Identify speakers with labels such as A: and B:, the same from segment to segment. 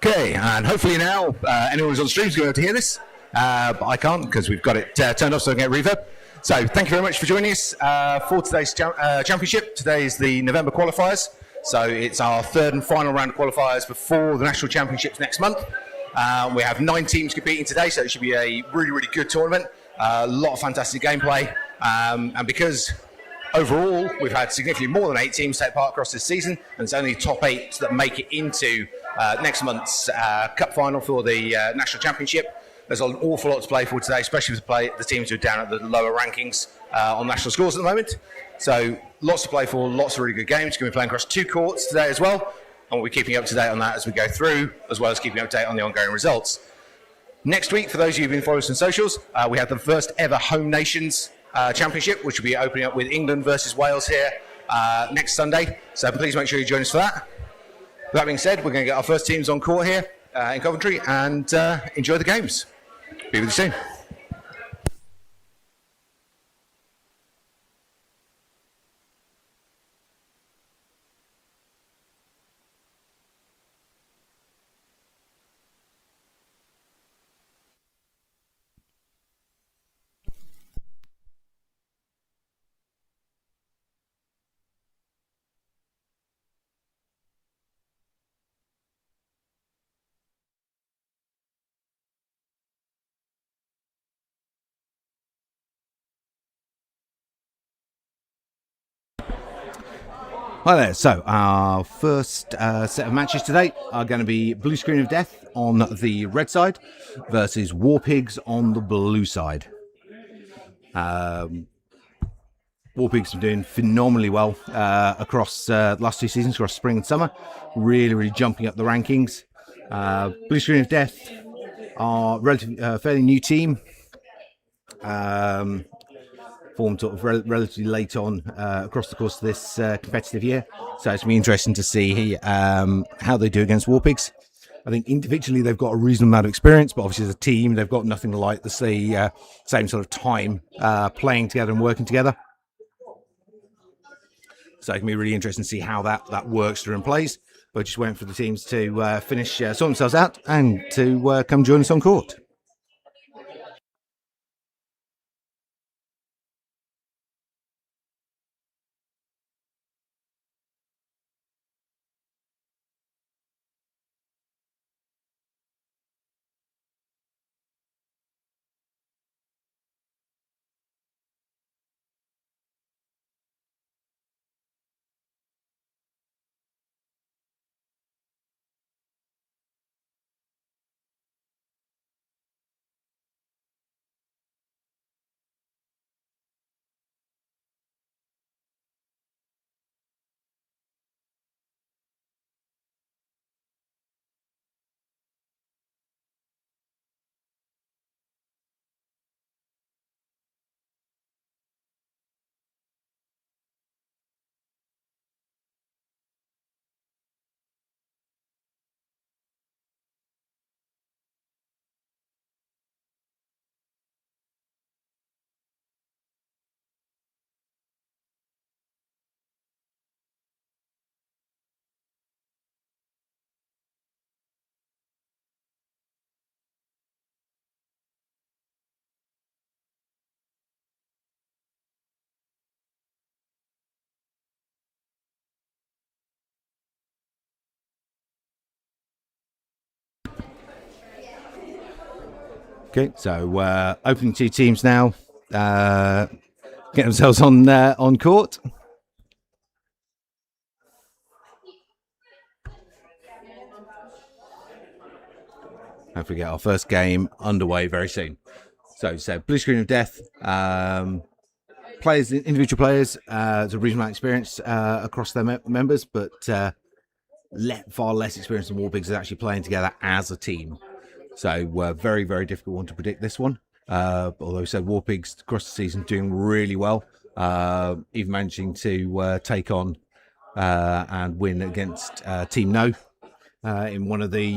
A: Okay, and hopefully now anyone who's on stream is going to be able to hear this, but I can't because we've got it turned off so I can get reverb. So thank you very much for joining us for today's championship. Today is the November qualifiers, so it's our third and final round of qualifiers before the national championships next month. We have 9 teams competing today, so it should be a really, really good tournament. A lot of fantastic gameplay, and because overall we've had significantly more than 8 teams take part across this season, and it's only top 8 that make it into next month's cup final for the national championship. There's an awful lot to play for today, especially to play the teams who are down at the lower rankings on national scores at the moment. So lots to play for, lots of really good games. We're going to be playing across 2 courts today as well, and we'll be keeping up to date on that as we go through, as well as keeping up to date on the ongoing results. Next week, for those of you who've been following us on socials, we have the first ever Home Nations Championship, which will be opening up with England versus Wales here next Sunday. So please make sure you join us for that. With that being said, we're going to get our first teams on court here in Coventry and enjoy the games. Be with you soon. Hi there, so our first set of matches today are going to be Blue Screen of Death on the red side versus War Pigs on the blue side. War Pigs have been doing phenomenally well across the last 2 seasons, across spring and summer, really jumping up the rankings. Blue Screen of Death are a fairly new team. Formed sort of relatively late on across the course of this competitive year. So it's going to be interesting to see how they do against War Pigs. I think individually they've got a reasonable amount of experience, but obviously as a team they've got nothing like the same sort of time playing together and working together. So it can be really interesting to see how that works through and plays. But just waiting for the teams to finish, sort themselves out and to come join us on court. Okay, so opening 2 teams now, get themselves on court. Hopefully get our first game underway very soon. So Blue Screen of Death, players, individual players, there's a reasonable experience across their members, but far less experience than War Pigs is actually playing together as a team. So very difficult one to predict this one. Although War Pigs across the season doing really well, even managing to take on and win against Team No in one of the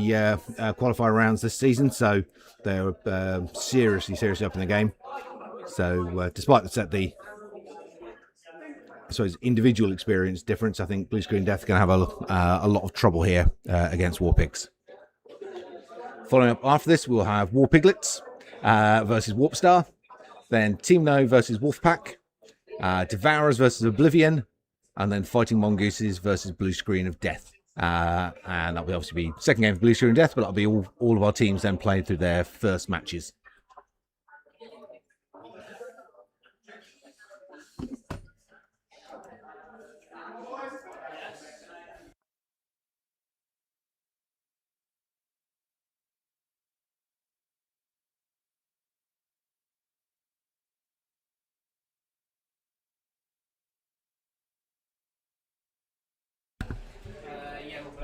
A: qualifier rounds this season. So they're seriously up in the game. So despite the individual experience difference, I think Blue Screen Death are going to have a lot of trouble here against War Pigs.
B: Following up after this, we'll have War Piglets versus Warpstar. Then Team No versus Wolfpack. Devourers versus Oblivion. And then Fighting Mongooses versus Blue Screen of Death. And that'll obviously be second game of Blue Screen of Death, but that'll be all of our teams then playing through their first matches.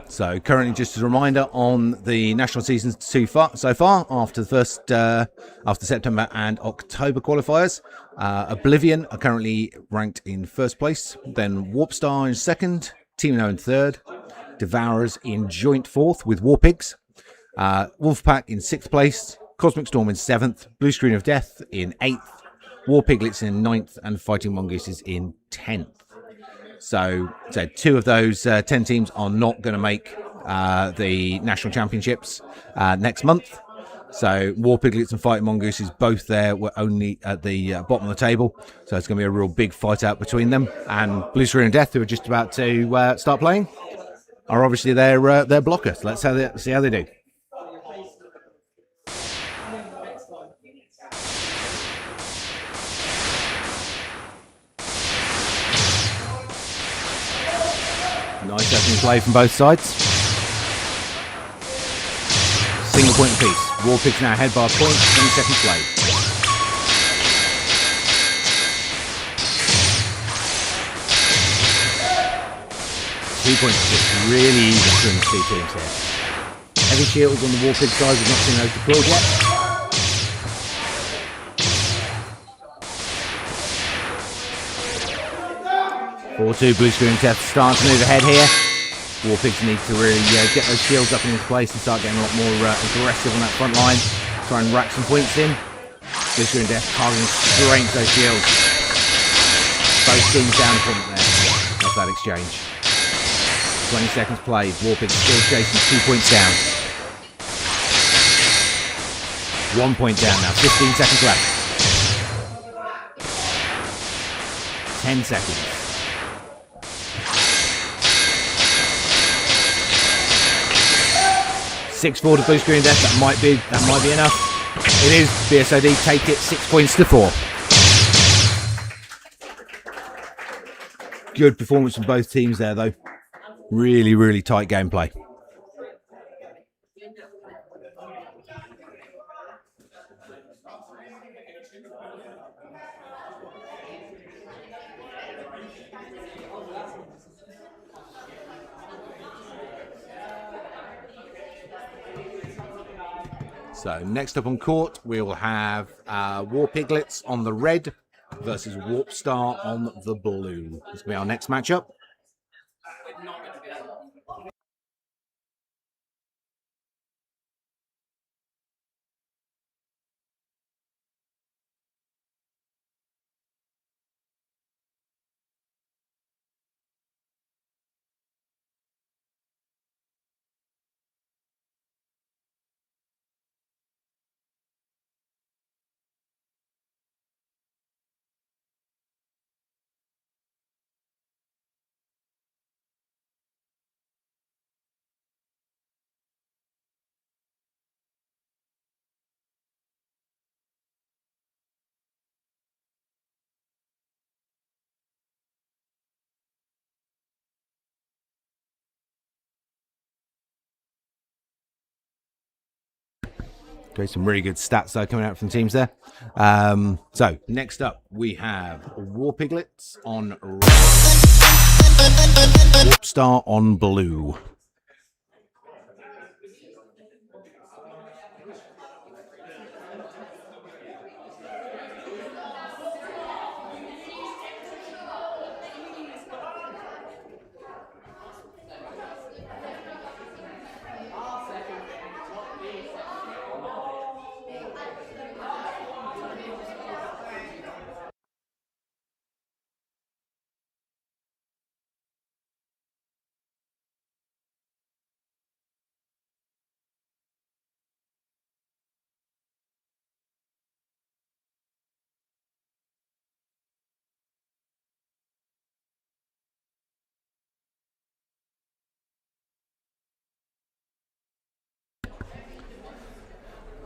B: So currently, just as a reminder on the national seasons so far, after the first after September and October qualifiers, Oblivion are currently ranked in first place. Then Warpstar in second, Team No in third, Devourers in joint fourth with Warpigs, Wolfpack in sixth place, Cosmic Storm in seventh, Blue Screen of Death in eighth, War Piglets in ninth, and Fighting Mongooses in 10th. So two of those 10 teams are not going to make the national championships next month. So War Piglets and Fighting Mongooses both there were only at the bottom of the table. So it's going to be a real big fight out between them. And Blue Screen of Death, who are just about to start playing, are obviously their blocker. So let's see how they do. Nice opening play from both sides. Single point apiece. War Pigs now ahead by a point. 20 seconds played. Two points apiece. Really easy between the two teams here. Heavy shields on the War Pig side. We've not seen those deployed yet. Blue Screen Death starting to move ahead here. War Pigs need to really get those shields up into place and start getting a lot more aggressive on that front line. Try and rack some points in. Blue Screen Death targeting straight those shields. Both teams down a point there. That's that exchange. 20 seconds played. War Pigs still chasing 2 points down. 1 point down now. 15 seconds left. 10 seconds. 6-4 to Blue Screen Death. That might be enough. It is. BSOD take it 6 points to 4. Good performance from both teams there, though. Really, really tight gameplay. So next up on court, we'll have War Piglets on the red versus Warpstar on the blue. This will be our next matchup. Okay, some really good stats though coming out from the teams there. So next up we have War Piglets on red, Warpstar on blue.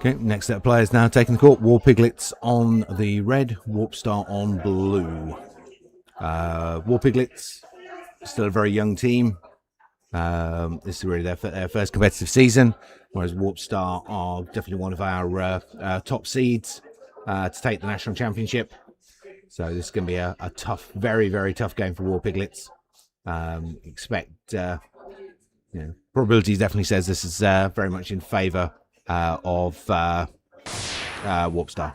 B: Okay, next set of players now taking the court. War Piglets on the red, Warp Star on blue. War Piglets, still a very young team. This is really their first competitive season, whereas Warp Star are definitely one of our top seeds to take the national championship. So this is going to be a tough, very, very tough game for War Piglets. Probability definitely says this is very much in favour of Warp Star.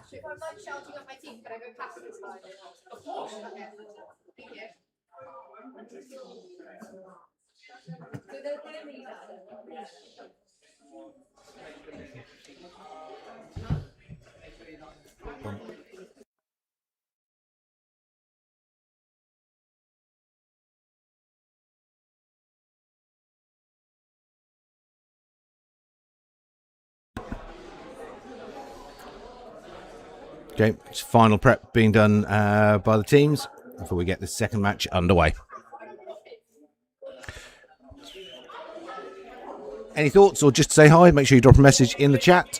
B: Okay, final prep being done by the teams before we get the second match underway. Any thoughts or just to say hi, make sure you drop a message in the chat.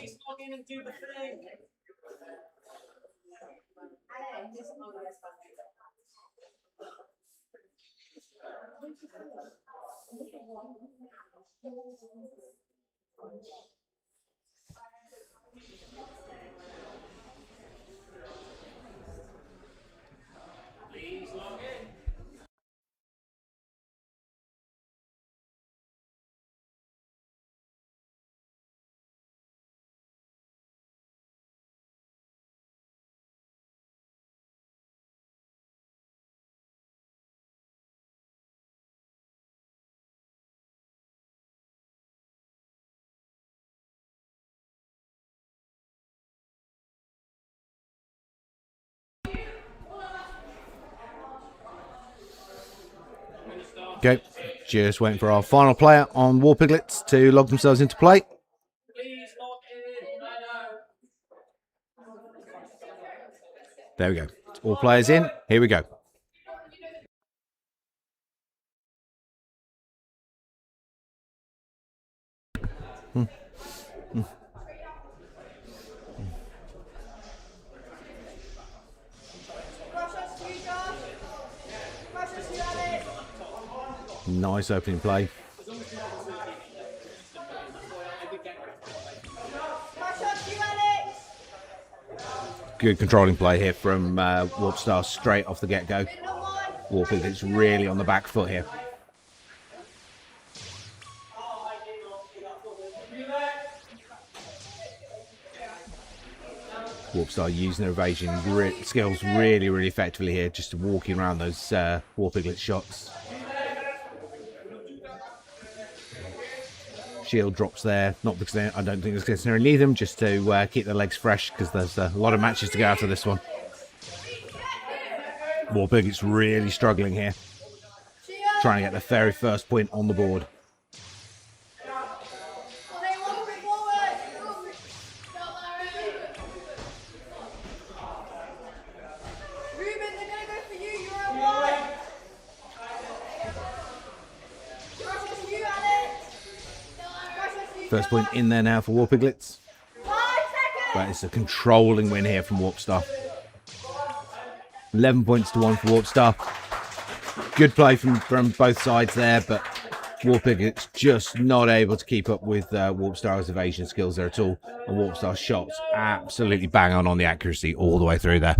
B: Okay, just waiting for our final player on War Piglets to log themselves into play. There we go. All players in. Here we go. Nice opening play. Good controlling play here from Warp Star straight off the get-go. War Piglets really on the back foot here. Warp Star using their evasion skills really, really effectively here, just walking around those War Piglet shots. Shield drops there, not because I don't think it's necessarily need them, just to keep their legs fresh, because there's a lot of matches to go after this one. War Piglet's really struggling here, trying to get the very first point on the board. First point in there now for War Piglets. But it's a controlling win here from Warp Star. 11 points to 1 for Warp Star. Good play from both sides there, but War Piglets just not able to keep up with Warp Star's evasion skills there at all. And Warp Star's shots absolutely bang on the accuracy all the way through there.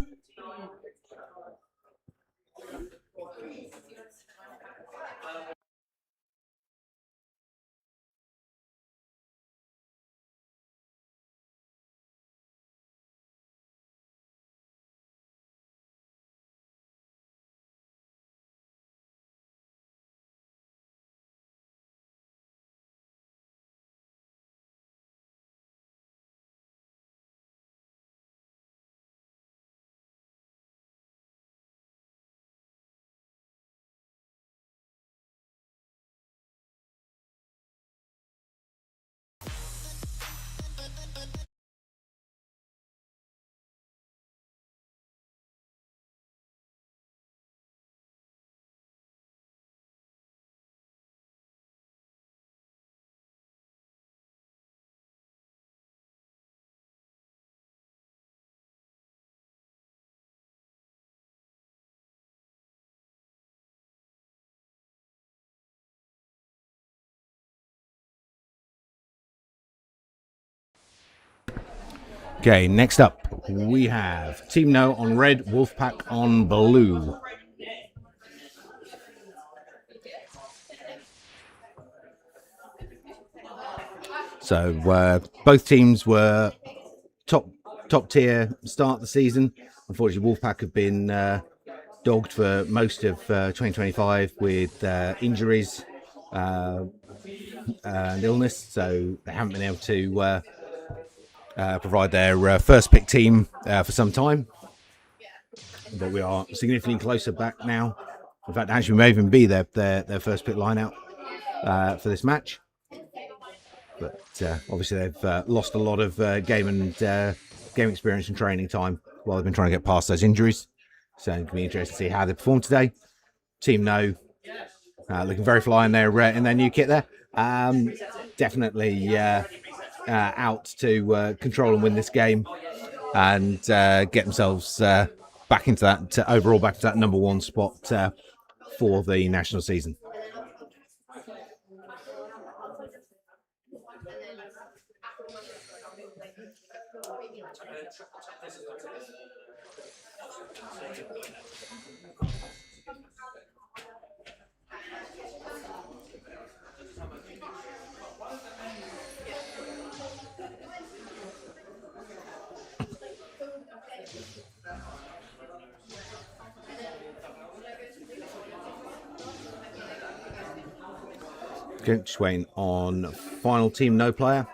B: Okay, next up we have Team No on red, Wolfpack on blue. So both teams were top tier start of the season. Unfortunately, Wolfpack have been dogged for most of 2025 with injuries and illness, so they haven't been able to provide their first pick team for some time. But we are significantly closer back now. In fact, actually, may even be their first pick line out for this match. But obviously, they've lost a lot of game experience and training time while they've been trying to get past those injuries. So it's going to be interesting to see how they perform today. Team No looking very fly in their new kit there. Definitely out to control and win this game and get themselves back into that number one spot for the national season. Just waiting on final Team No player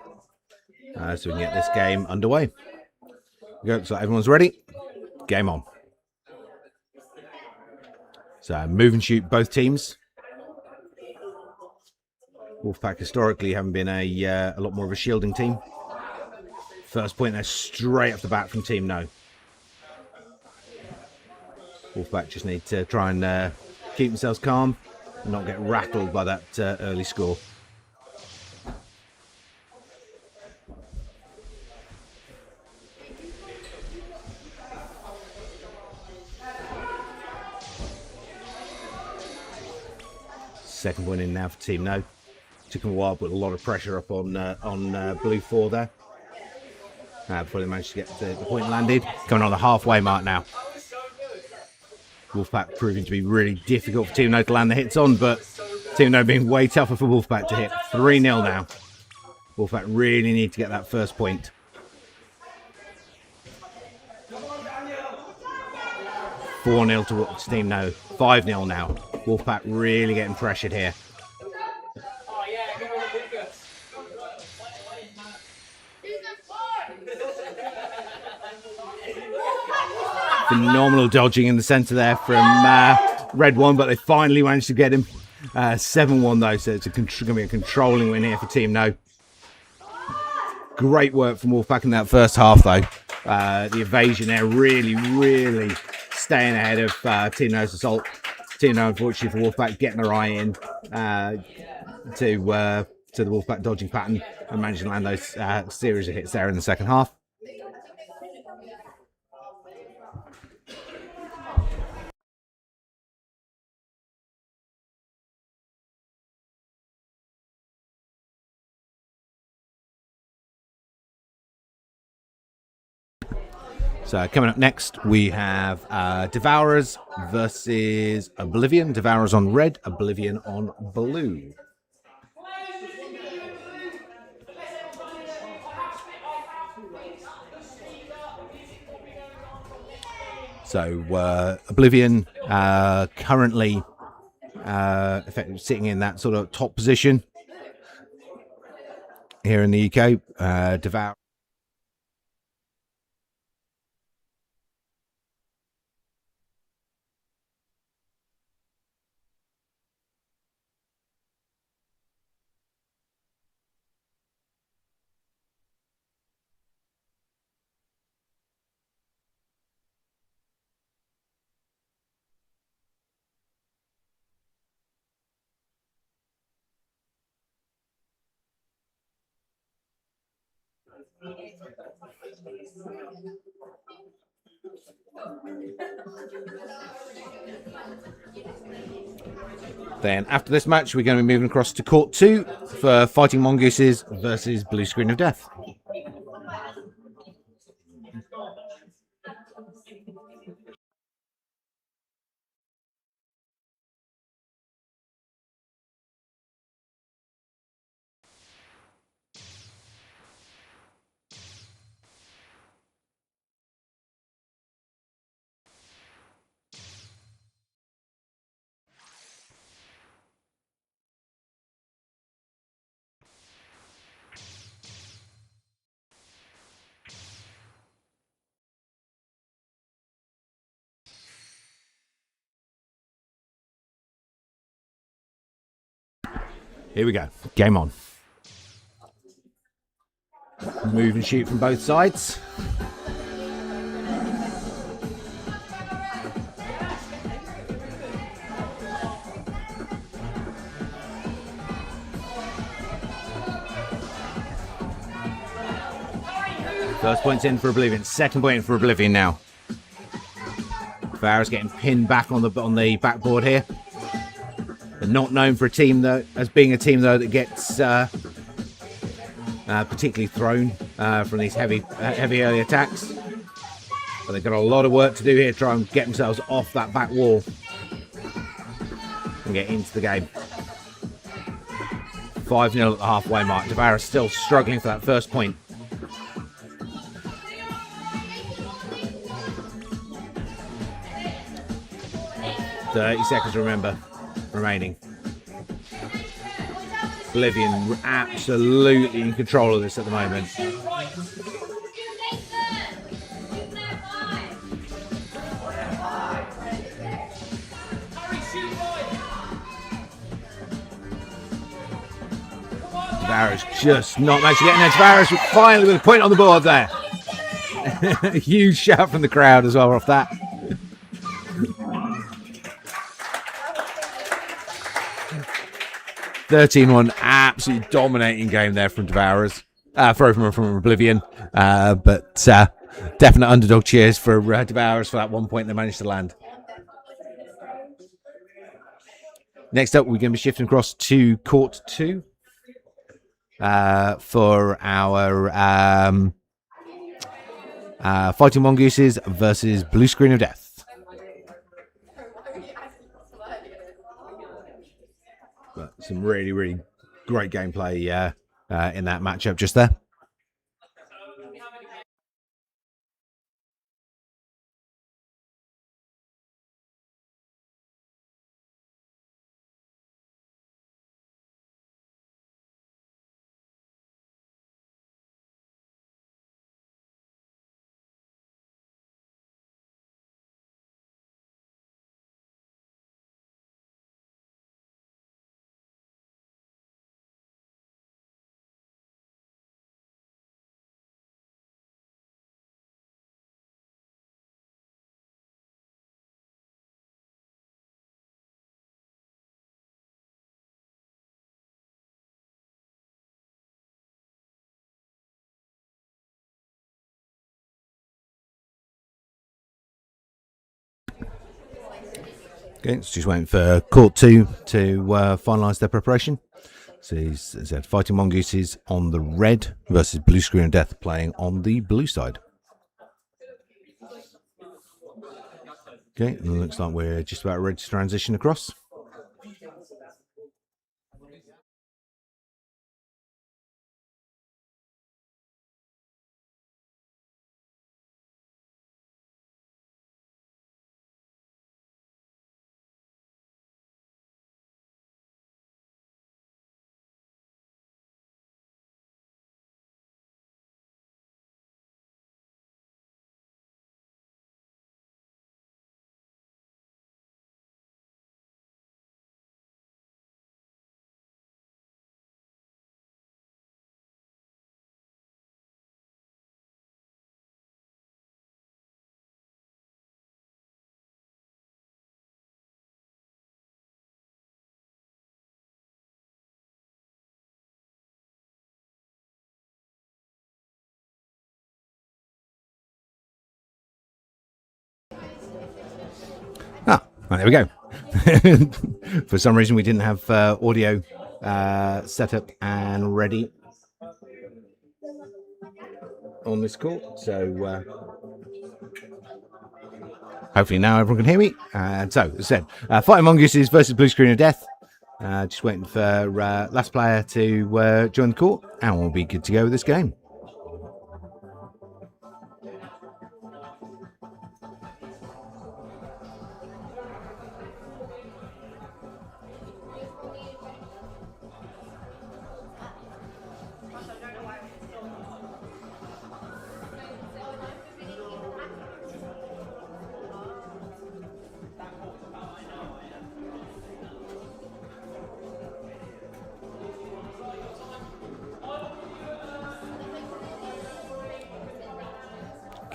B: so we can get this game underway. Go, so everyone's ready. Game on. So move and shoot both teams. Wolfpack historically haven't been a lot more of a shielding team. First point there straight off the bat from Team No. Wolfpack just need to try and keep themselves calm and not get rattled by that early score. Second point in now for Team No. Took them a while, put a lot of pressure up on Blue 4 there. Before they managed to get the point landed. Coming on the halfway mark now. Wolfpack proving to be really difficult for Team No to land the hits on, but Team No being way tougher for Wolfpack to hit. 3-0 now. Wolfpack really need to get that first point. $4-0 towards Team No. 5-0 now. Wolfpack really getting pressured here. Phenomenal dodging in the centre there from Red One, but they finally managed to get him. 7-1 though, so it's going to be a controlling win here for Team No. Great work from Wolfpack in that first half though. The evasion there really staying ahead of Team No's assault. Team No, unfortunately for Wolfpack, getting their eye in to the Wolfpack dodging pattern and managing to land those series of hits there in the second half. So coming up next, we have Devourers versus Oblivion. Devourers on red, Oblivion on blue. So Oblivion currently effectively sitting in that sort of top position here in the UK. Devour. Then after this match, we're going to be moving across to Court 2 for Fighting Mongooses versus Blue Screen of Death. Here we go. Game on. Move and shoot from both sides. First point's in for Oblivion. Second point in for Oblivion now. Farah's getting pinned back on the backboard here. They're not known for a team though, as being a team though that gets particularly thrown from these heavy early attacks. But they've got a lot of work to do here to try and get themselves off that back wall and get into the game. 5-0 at the halfway mark. Devara's still struggling for that first point. .30 seconds remaining. Oblivion absolutely in control of this at the moment. Devara's just not managed to get in there. Devara's finally with a point on the board there. Huge shout from the crowd as well off that. 13-1, absolutely dominating game there from Devara's. From Oblivion. But definite underdog cheers for Devara's for that 1 point they managed to land. Next up, we're going to be shifting across to Court 2 for our Fighting Mongooses versus Blue Screen of Death. But some really, really great gameplay in that matchup just there. Okay, so just waiting for Court 2 to finalise their preparation. So he's said Fighting Mongooses on the red versus Blue Screen of Death playing on the blue side. Okay, and it looks like we're just about ready to transition across. There we go. For some reason, we didn't have audio set up and ready on this call. So hopefully now everyone can hear me. And so, as I said, Fighting Mongooses versus Blue Screen of Death. Just waiting for last player to join the court, and we'll be good to go with this game.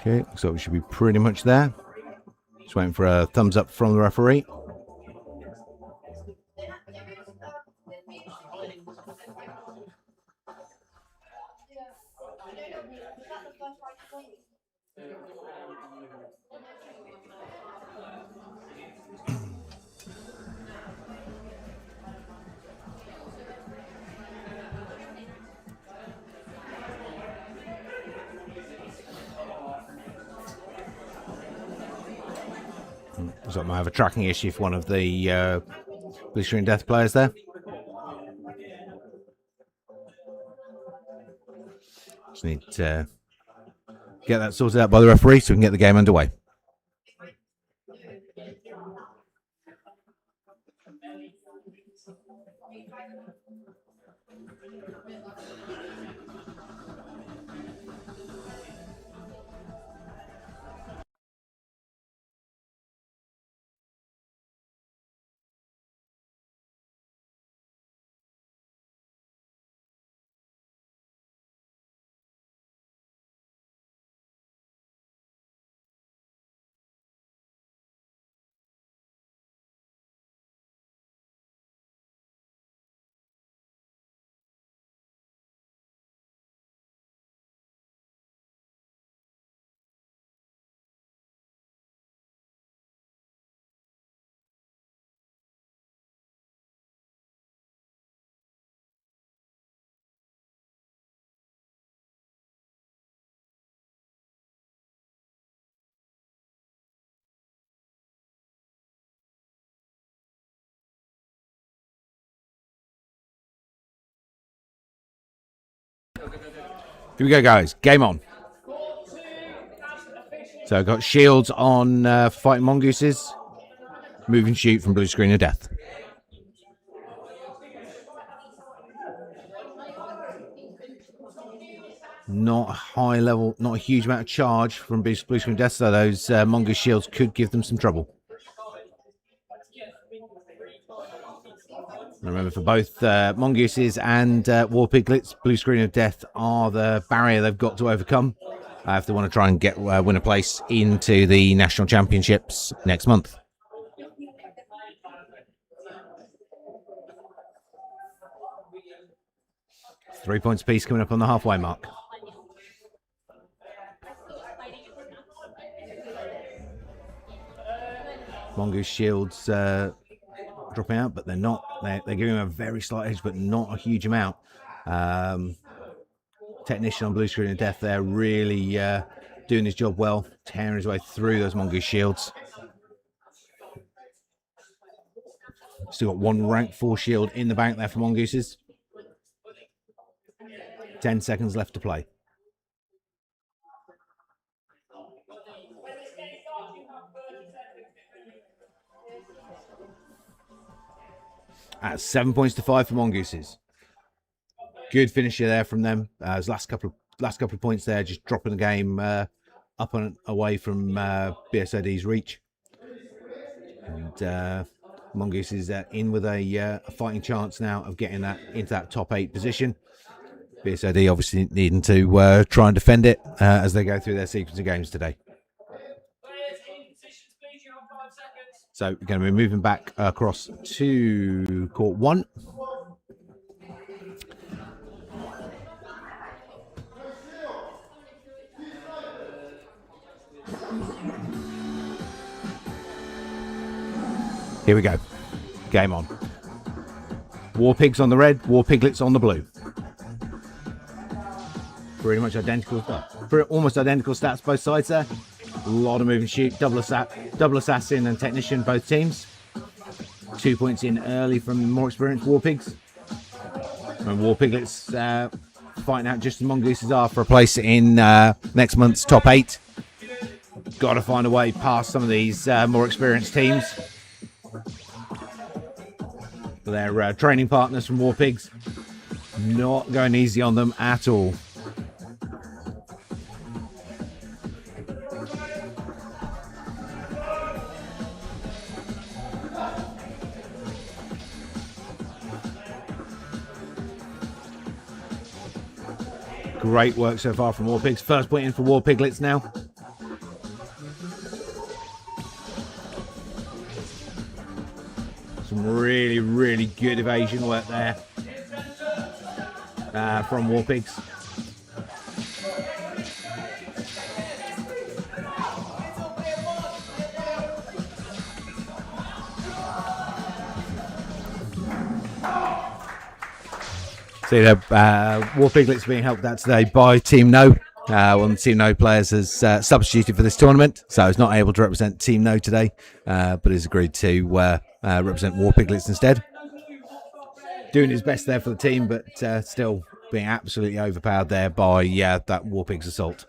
B: Okay, so we should be pretty much there. Just waiting for a thumbs up from the referee. So I might have a tracking issue for one of the Blue Screen Death players there. Just need to get that sorted out by the referee so we can get the game underway. Here we go, guys. Game on. So I've got shields on fighting mongooses. Move and shoot from Blue Screen of Death. Not a high level, not a huge amount of charge from Blue Screen of Death, so those mongoose shields could give them some trouble. Remember, for both mongooses and war piglets, Blue Screen of Death are the barrier they've got to overcome if they want to try and get win a place into the national championships next month. Three points apiece coming up on the halfway mark. Mongoose shields dropping out, but they're not. They're giving them a very slight edge, but not a huge amount. Technician on Blue Screen of Death there, really doing his job well, tearing his way through those mongoose shields. Still got one rank 4 shield in the bank there for mongooses. 10 seconds left to play. At 7 points to 5 for mongooses. Good finisher there from them. His last couple of points there, just dropping the game up and away from BSOD's reach. And Mongoose is in with a fighting chance now of getting that into that top 8 position. BSOD obviously needing to try and defend it as they go through their sequence of games today. So we're going to be moving back across to court 1. Here we go. Game on. War pigs on the red, war piglets on the blue. Pretty much identical stuff. Almost identical stats both sides there. A lot of move and shoot, double assassin and technician both teams. 2 points in early from more experienced war pigs. And war piglets fighting out just as mongooses are for a place in next month's top 8. Got to find a way past some of these more experienced teams. Their training partners from war pigs, not going easy on them at all. Great work so far from war pigs. First point in for war piglets now. Some really, really good evasion work there from War Pigs. See the War Piglets being helped out today by Team No. One of the Team No players has substituted for this tournament, so he's not able to represent Team No today, but has agreed to represent War Piglets instead. Doing his best there for the team, but still being absolutely overpowered there by that War Pigs assault.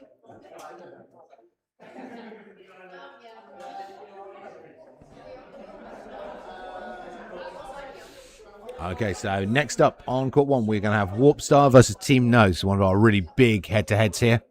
B: Okay, so next up on court one, we're going to have Warp Star versus Team No. So one of our really big head-to-heads here.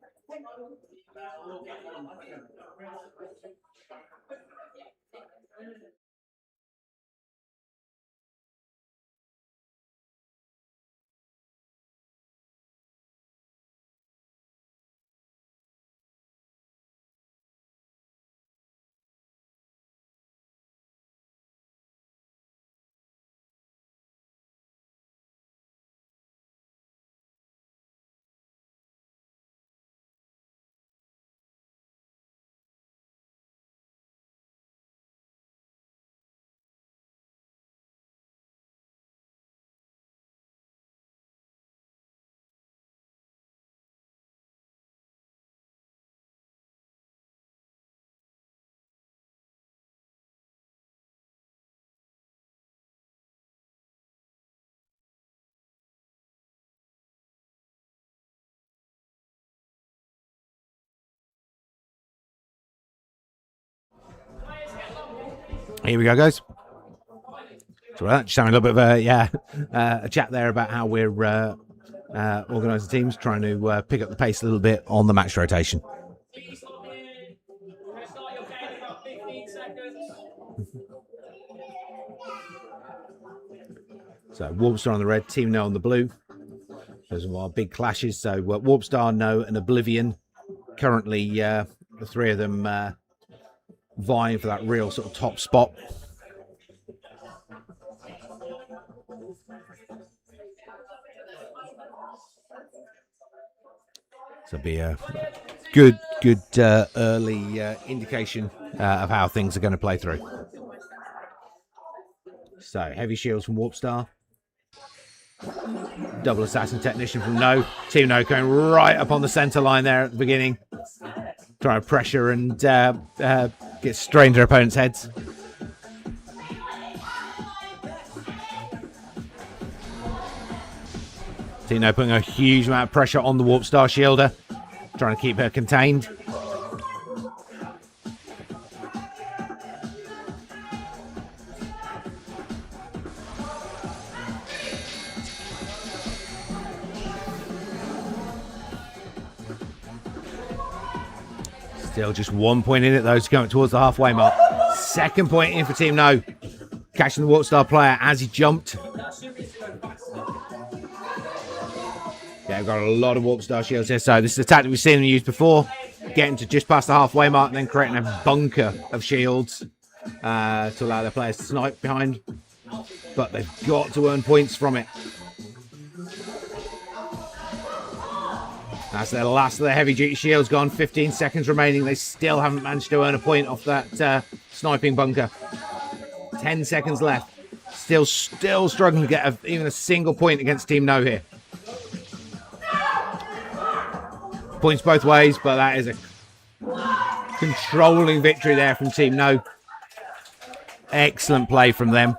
B: Here we go, guys. So just having a little bit of a chat there about how we're organising teams, trying to pick up the pace a little bit on the match rotation. So Warpstar on the red, Team No on the blue. Those are our big clashes. So Warpstar, No, and Oblivion. Currently, the three of them vying for that real sort of top spot. So be a good early indication of how things are going to play through. So heavy shields from Warpstar. Double assassin technician from No. Team No going right up on the center line there at the beginning. Trying to pressure and get straight into their opponent's heads. Team No putting a huge amount of pressure on the Warpstar shielder. Trying to keep her contained. Still just 1 point in it, though, to come towards the halfway mark. Second point in for Team No. Catching the Warpstar player as he jumped. Yeah, we've got a lot of Warpstar shields here. So this is a tactic we've seen them use before. Getting to just past the halfway mark and then creating a bunker of shields to allow their players to snipe behind. But they've got to earn points from it. That's their last of their heavy duty shields gone. 15 seconds remaining. They still haven't managed to earn a point off that sniping bunker. 10 seconds left. Still struggling to get even a single point against Team No here. Points both ways, but that is a controlling victory there from Team No. Excellent play from them.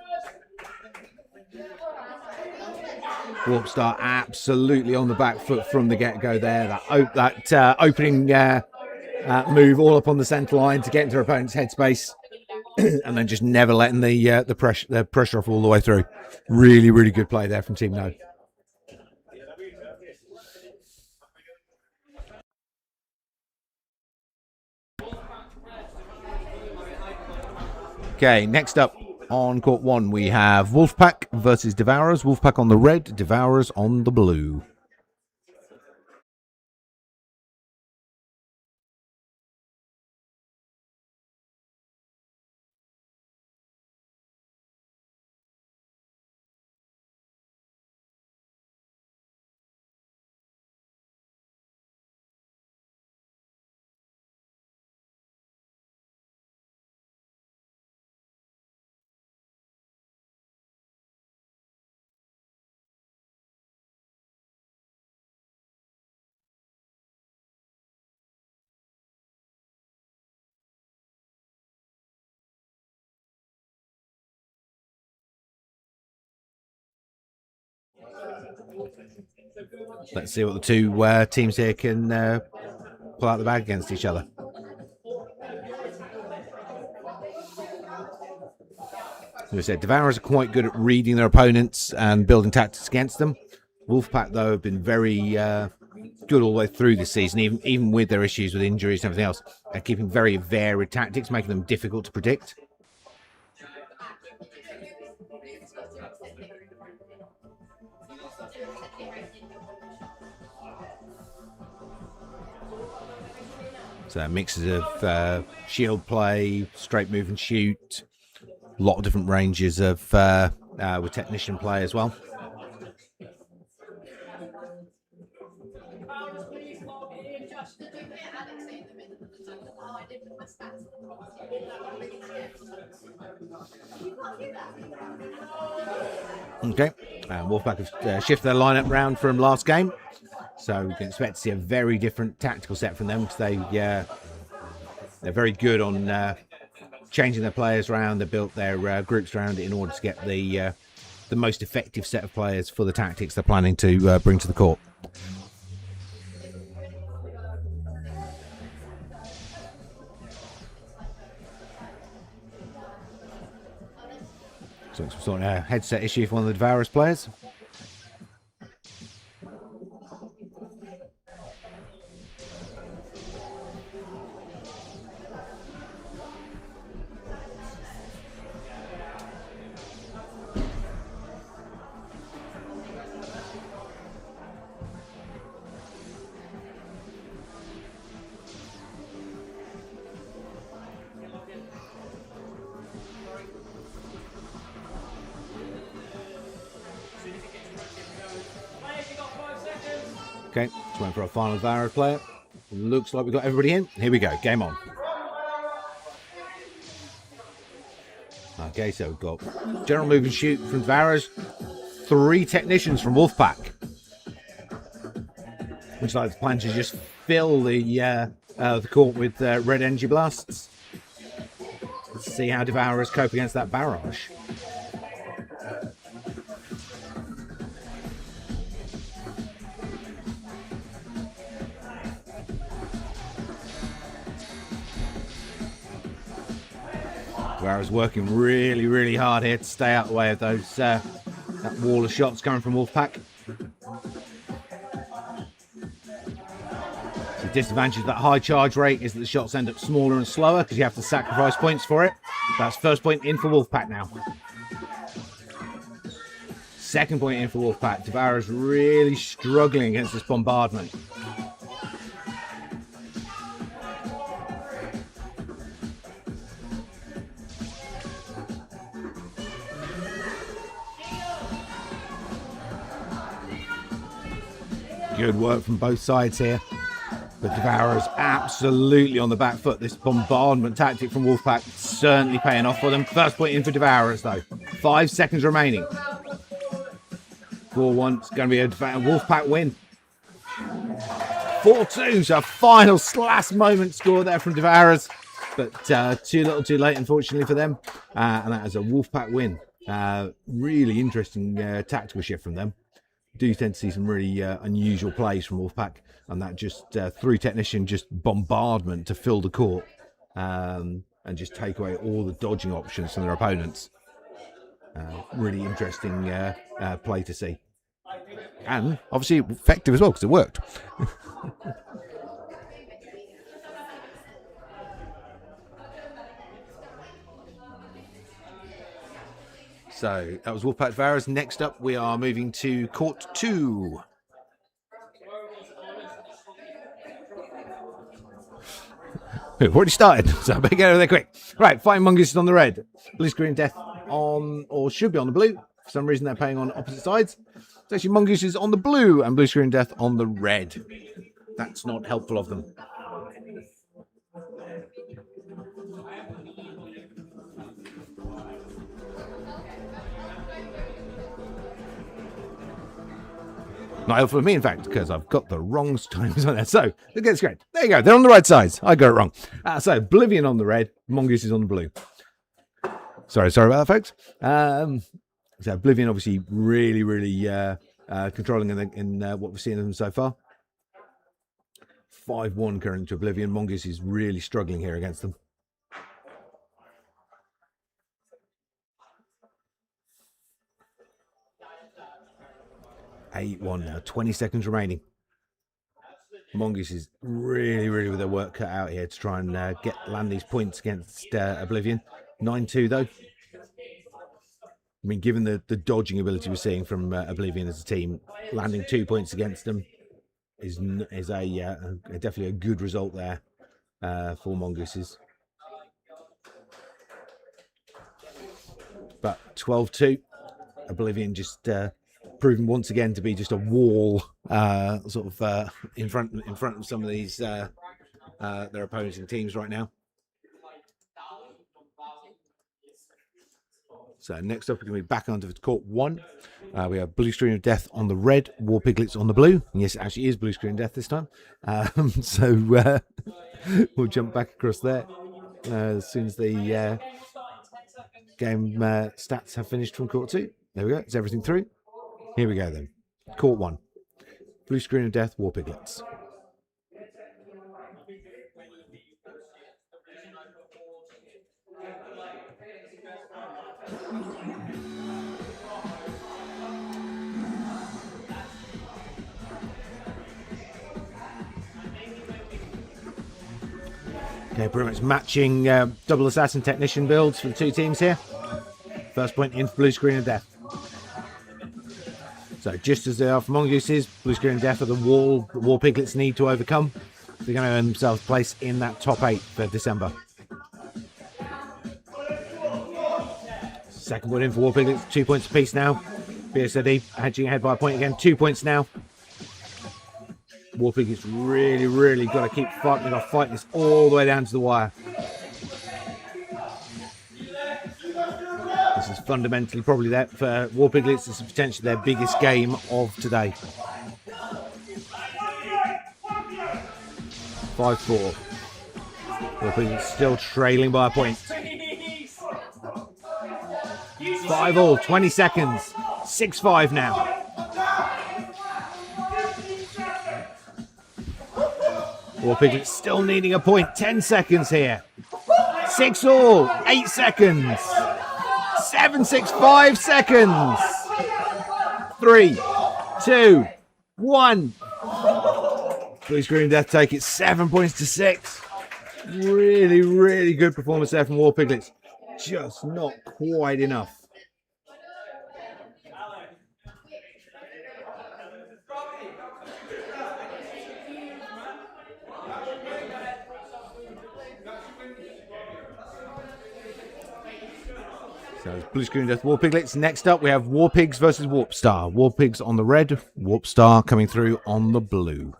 B: Warpstar absolutely on the back foot from the get-go there. That opening move all up on the centre line to get into their opponent's headspace, and then just never letting the pressure off all the way through. Really, really good play there from Team No. Okay, next up on court one, we have Wolfpack versus Devourers. Wolfpack on the red, Devourers on the blue. Let's see what the two teams here can pull out the bag against each other. As I said, Devourers are quite good at reading their opponents and building tactics against them. Wolfpack, though, have been very good all the way through this season, even with their issues with injuries and everything else. They're keeping very varied tactics, making them difficult to predict. So mixes of shield play, straight move and shoot, a lot of different ranges of with technician play as well. Okay, Wolfpack have shifted their lineup round from last game, so we can expect to see a very different tactical set from them, because they're very good on changing their players around. They built their groups around it in order to get the most effective set of players for the tactics they're planning to bring to the court. So it's sort of a headset issue for one of the Devourers players. Okay, just waiting for our final Devourers player. Looks like we've got everybody in. Here we go, game on. Okay, so we've got general move and shoot from Devourers, 3 technicians from Wolfpack. Looks like the plan to just fill the court with red energy blasts. Let's see how Devourers cope against that barrage. Devourers working really, really hard here to stay out of the way of those that wall of shots coming from Wolfpack. The disadvantage of that high charge rate is that the shots end up smaller and slower because you have to sacrifice points for it. That's first point in for Wolfpack now. Second point in for Wolfpack. Devourers really struggling against this bombardment. Good work from both sides here. But Devourers absolutely on the back foot. This bombardment tactic from Wolfpack certainly paying off for them. First point in for Devourers though. 5 seconds remaining. 4-1. It's going to be a Wolfpack win. 4-2. So a final last moment score there from Devourers. But too little too late, unfortunately, for them. And that is a Wolfpack win. Really interesting tactical shift from them. Do tend to see some really unusual plays from Wolfpack, and that just 3 technician just bombardment to fill the court and just take away all the dodging options from their opponents. Really interesting play to see, and obviously effective as well because it worked. So that was Wolfpack Devourers. Next up, we are moving to Court 2. We've already started, so I better get over there quick. Right, Fighting Mongooses on the red. Blue Screen Death on, or should be on the blue. For some reason, they're playing on opposite sides. It's actually Mongooses on the blue and Blue Screen Death on the red. That's not helpful of them. Not helpful for me, in fact, because I've got the wrong times on there. So, look at the screen. There you go. They're on the right sides. I got it wrong. So, Oblivion on the red, Mongoose is on the blue. Sorry about that, folks. So, Oblivion obviously really controlling in what we've seen of them so far. 5-1 currently to Oblivion. Mongoose is really struggling here against them. 8-1 now, 20 seconds remaining. Mongoose is really with their work cut out here to try and land these points against Oblivion. 9-2 though. I mean, given the dodging ability we're seeing from Oblivion as a team, landing 2 points against them is definitely a good result there for Mongooses. But 12-2, Oblivion just proven once again to be just a wall in front of some of these their opposing teams right now. So next up, we're going to be back onto court 1. We have Blue Screen of Death on the red, War Piglets on the blue. And yes, it actually is Blue Screen of Death this time. So we'll jump back across there as soon as the game stats have finished from court 2. There we go. It's everything through. Here we go then. Court 1. Blue Screen of Death, War Piglets. Okay, pretty much matching double assassin technician builds for the two teams here. First point in for Blue Screen of Death. So just as they are for Mongooses, Blue Screen of Death are the wall War Piglets need to overcome. They're going to earn themselves a place in that top 8 for December. Second point in for War Piglets, 2 points apiece now. BSOD edging ahead by a point again, 2 points now. War Piglets really got to keep fighting. They've got to fight this all the way down to the wire. This is fundamentally probably that for War Piglets. This is potentially their biggest game of today. 5-4. War Piglets still trailing by a point. 5-all, 20 seconds. 6-5 now. War Piglets still needing a point. 10 seconds here. 6-all, 8 seconds. 7-6, 5 seconds. 3, 2, 1. Blue Screen Death take it 7 points to 6. Really good performance there from War Piglets. Just not quite enough. So it's Blue Screen Death, War Piglets. Next up, we have War Pigs versus Warp Star. War Pigs on the red, Warp Star coming through on the blue.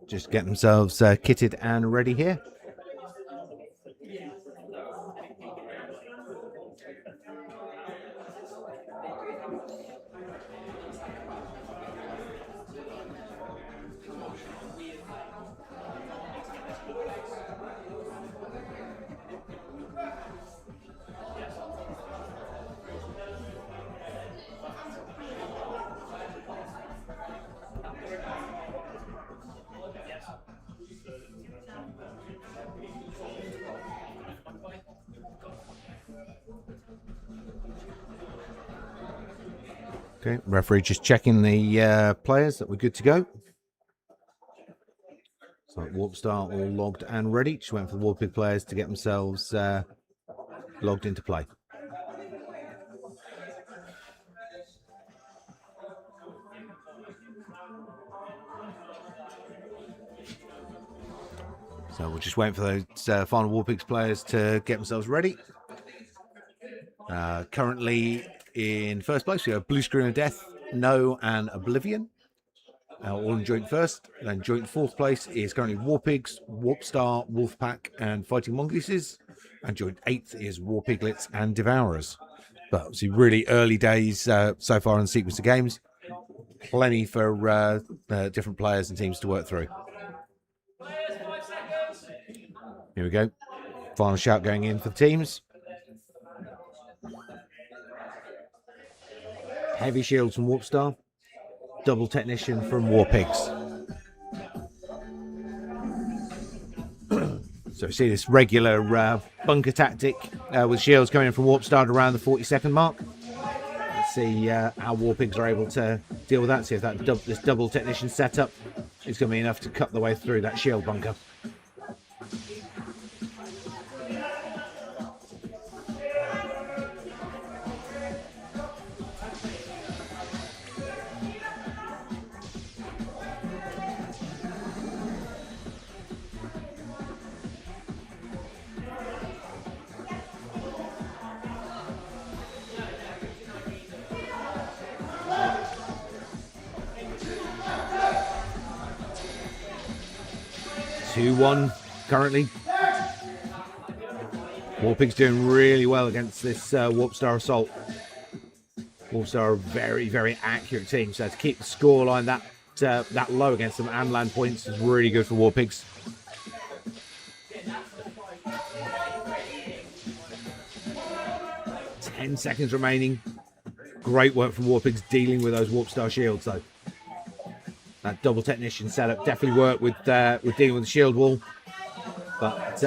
B: Just get themselves kitted and ready here. Okay, referee just checking the players that we're good to go. So Warp Star all logged and ready. Just waiting for the Warpig players to get themselves logged into play. So we're just waiting for those final Warpigs players to get themselves ready. Currently in first place, we have Blue Screen of Death, No, and Oblivion. All in joint first. Then joint fourth place is currently War Pigs, Warp Star, Wolfpack, and Fighting Mongooses. And joint eighth is War Piglets and Devourers. But obviously, really early days so far in the sequence of games. Plenty for different players and teams to work through. Here we go. Final shout going in for the teams. Heavy Shields from Warp Star. Double Technician from War Pigs. So we see this regular bunker tactic with shields coming in from Warp Star around the 40-second mark. Let's see how War Pigs are able to deal with that. See if this double technician setup is going to be enough to cut the way through that shield bunker. Two-one currently. Warpig's doing really well against this Warp Star assault. Warp Star are a very, very accurate team, so to keep the scoreline that low against them and land points is really good for Warpigs. Ten seconds remaining. Great work from Warpigs dealing with those Warp Star shields, though. That double technician setup definitely worked with dealing with the shield wall, but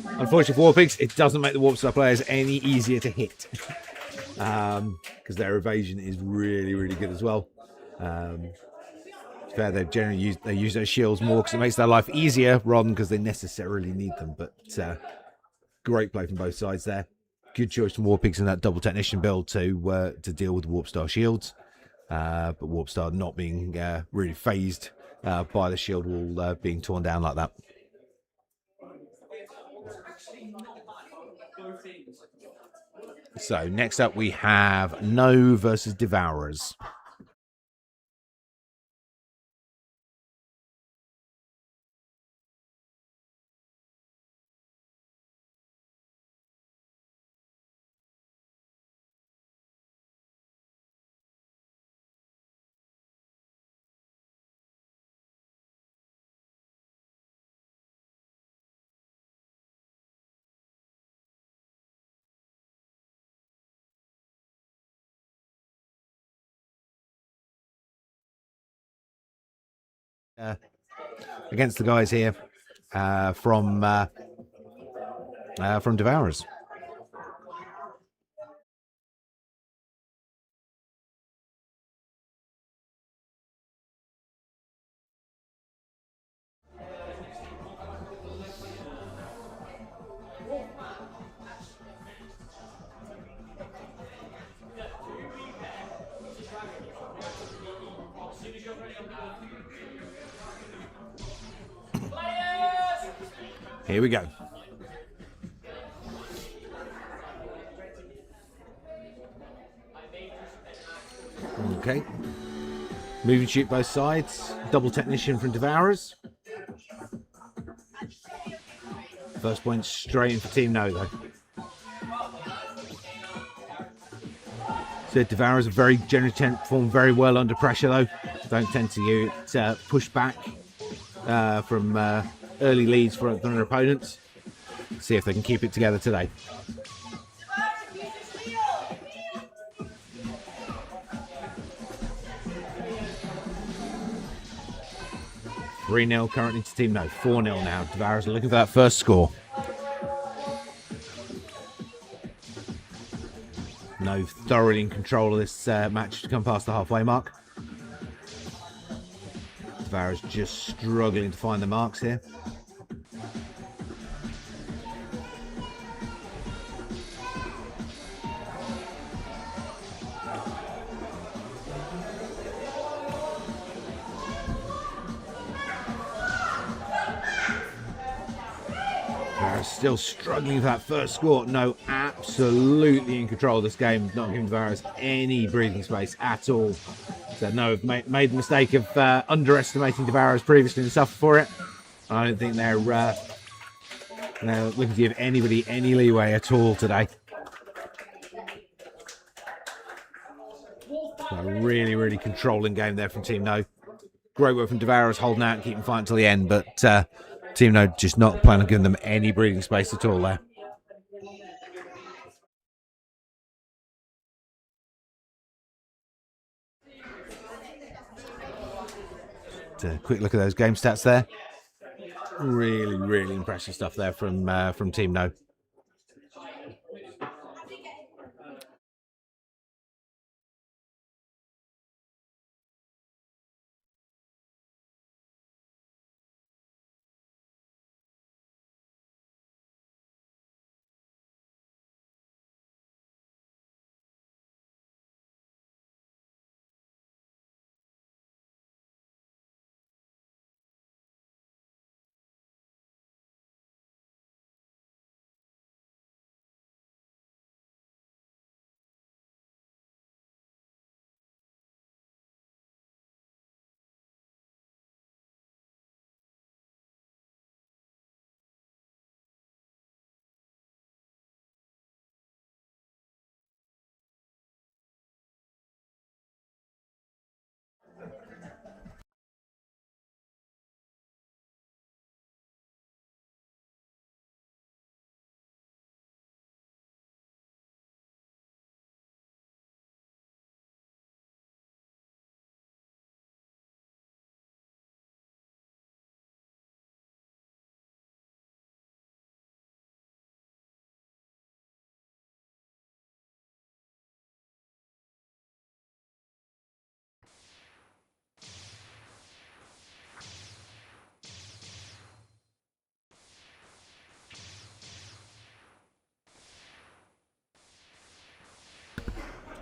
B: unfortunately for Warpigs, it doesn't make the Warp Star players any easier to hit because their evasion is really, really good as well. Fair, they generally use those shields more because it makes their life easier rather than because they necessarily need them. But great play from both sides there. Good choice from Warpigs in that double technician build to deal with the Warp Star shields. But Warp Star not being really phased by the shield wall being torn down like that. So next up we have No versus Devourers. Against the guys here from Devourers. Here we go. Okay. Moving shoot both sides. Double technician from Devourers. First point straight in for Team No, though. So Devourers are very generally perform very well under pressure, though. Don't tend to push back from early leads from their opponents. See if they can keep it together today. (3-0) currently to Team No. 4-0 now. Devourers are looking for that first score. No thoroughly in control of this match to come past the halfway mark. Devourers just struggling to find the marks here. Tavares still struggling for that first score. No, absolutely in control of this game. Not giving Tavares any breathing space at all. So no, made the mistake of underestimating Tavares previously and suffered for it. I don't think they're looking to give anybody any leeway at all today. So a really, really controlling game there from Team No. Great work from Tavares holding out and keeping fighting till the end, but Team No just not planning on giving them any breathing space at all there. A quick look at those game stats there. Really, really impressive stuff there from Team No.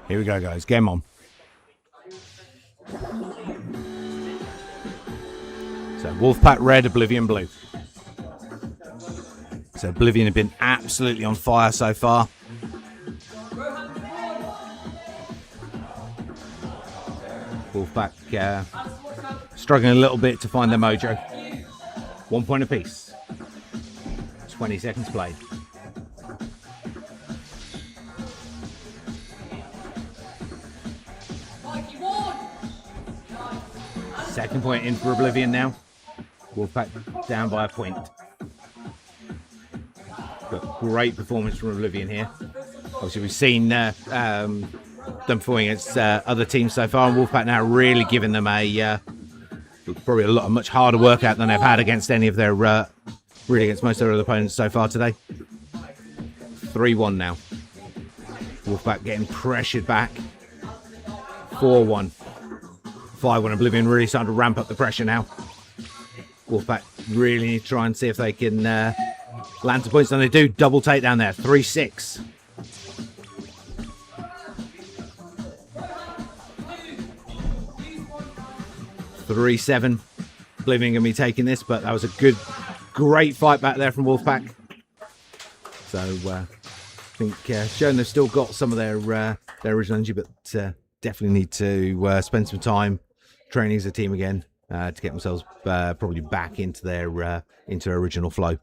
B: Here we go, guys. Game on. So Wolfpack red, Oblivion blue. So Oblivion have been absolutely on fire so far. Wolfpack struggling a little bit to find their mojo. 1 point apiece. 20 seconds played. Second point in for Oblivion now. Wolfpack down by a point. But great performance from Oblivion here. Obviously, we've seen them performing against other teams so far, and Wolfpack now really giving them probably a much harder workout than they've had against any of their really against most of their other opponents so far today. 3-1 now. Wolfpack getting pressured back. 4-1. 5-1. Oblivion really starting to ramp up the pressure now. Wolfpack really need to try and see if they can land some points, and they do. Double takedown there. 3-6. Oblivion going to be taking this, but that was a great fight back there from Wolfpack. So I think showing they've still got some of their original energy, but definitely need to spend some time training as a team again to get themselves probably back into their original flow.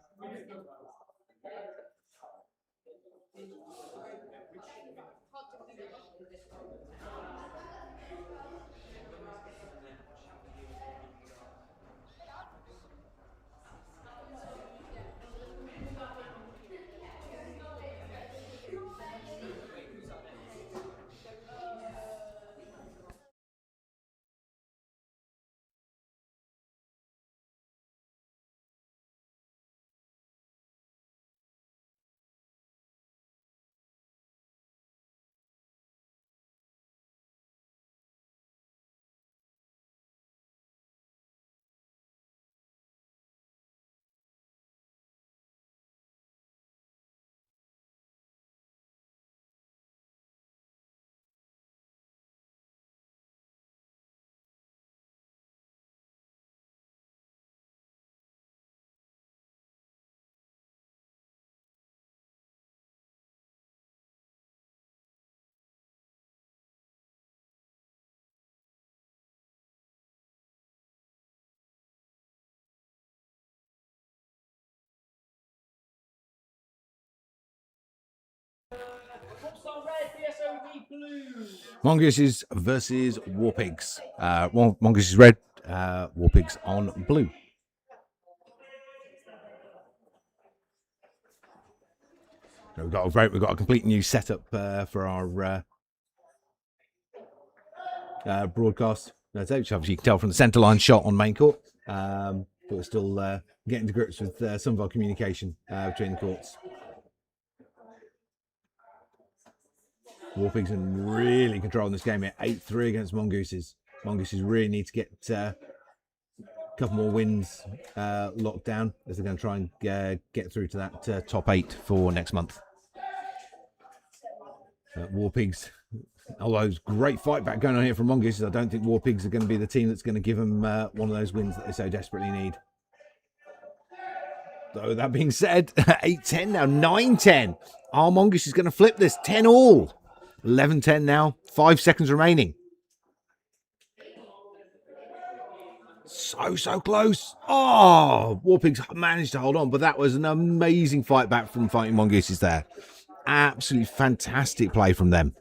B: Mongooses versus War Pigs. Mongooses red, War Pigs on blue. So we've got a complete new setup for our broadcast. Which obviously you can tell from the centre line shot on main court. But we're still getting to grips with some of our communication between the courts. War Pigs are really controlling this game here. 8-3 against Mongooses. Mongooses really need to get a couple more wins locked down as they're going to try and get through to that top 8 for next month. War Pigs, although it's great fight back going on here from Mongooses, I don't think War Pigs are going to be the team that's going to give them one of those wins that they so desperately need. Though that being said, 8-10 now, 9-10. Our Mongooses is going to flip this, 10-all. 11-10 now, 5 seconds remaining. So close. Oh, War Pigs managed to hold on, but that was an amazing fight back from Fighting Mongooses there. Absolutely fantastic play from them.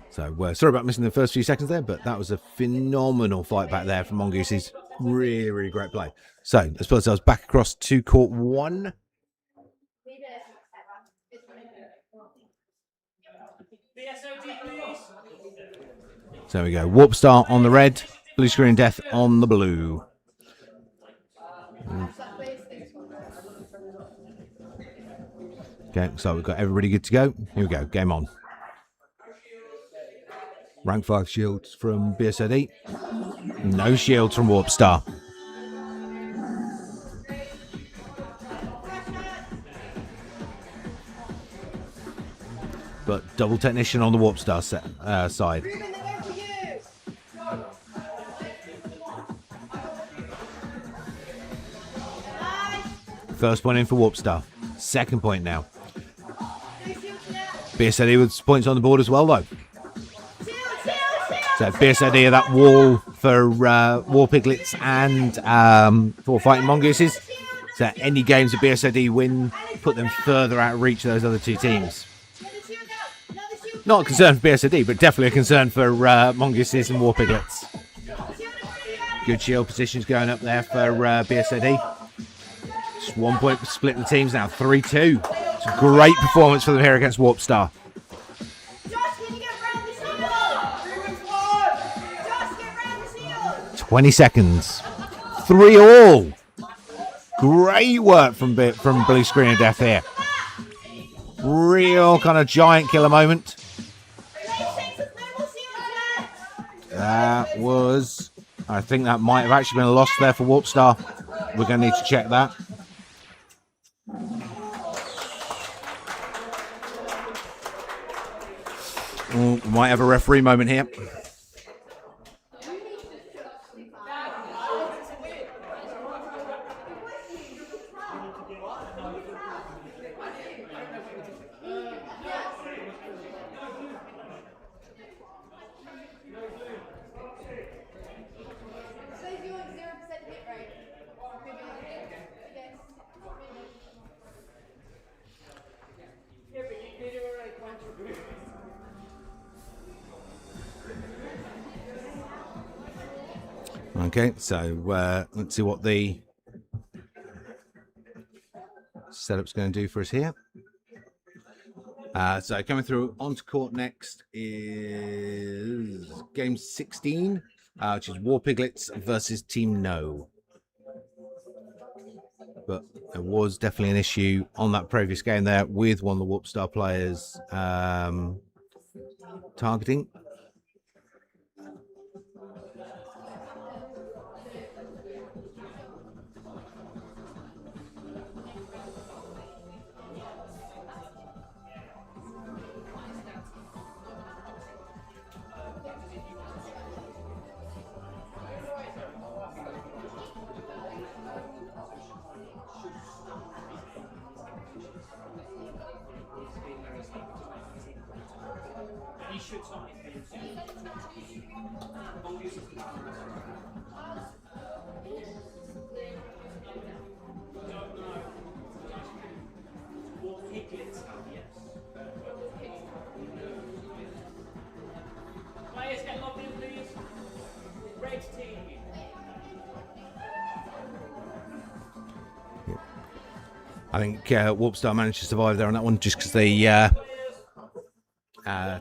B: So sorry about missing the first few seconds there, but that was a phenomenal fight back there from Mongooses. Really great play. So let's put ourselves back across to court 1. So there we go. Warp Star on the red, Blue Screen Death on the blue. Okay, so we've got everybody good to go. Here we go. Game on. Rank 5 shields from BSOD. No shields from Warp Star. But double technician on the Warp Star side. First point in for Warp Star. Second point now. BSOD with points on the board as well, though. So BSOD are that wall for War Piglets and for Fighting Mongooses. So any games that BSOD win put them further out of reach of those other two teams. Not a concern for BSOD, but definitely a concern for Mongooses and War Piglets. Good shield positions going up there for BSOD. Just 1 point split the teams now, 3-2. It's a great performance for them here against Warp Star.
C: Josh, can you get around the shield?
B: 20 seconds. 3-all. Great work from Blue Screen of Death here. Real kind of giant killer moment. That was... I think that might have actually been a loss there for Warp Star. We're going to need to check that. Ooh, might have a referee moment here. Okay, so let's see what the setup's going to do for us here. So coming through onto court next is game 16, which is War Piglets versus Team No. But there was definitely an issue on that previous game there with one of the Warp Star players targeting.
D: Players get logged in, please. Red team.
B: I think Warpstar managed to survive there on that one just because the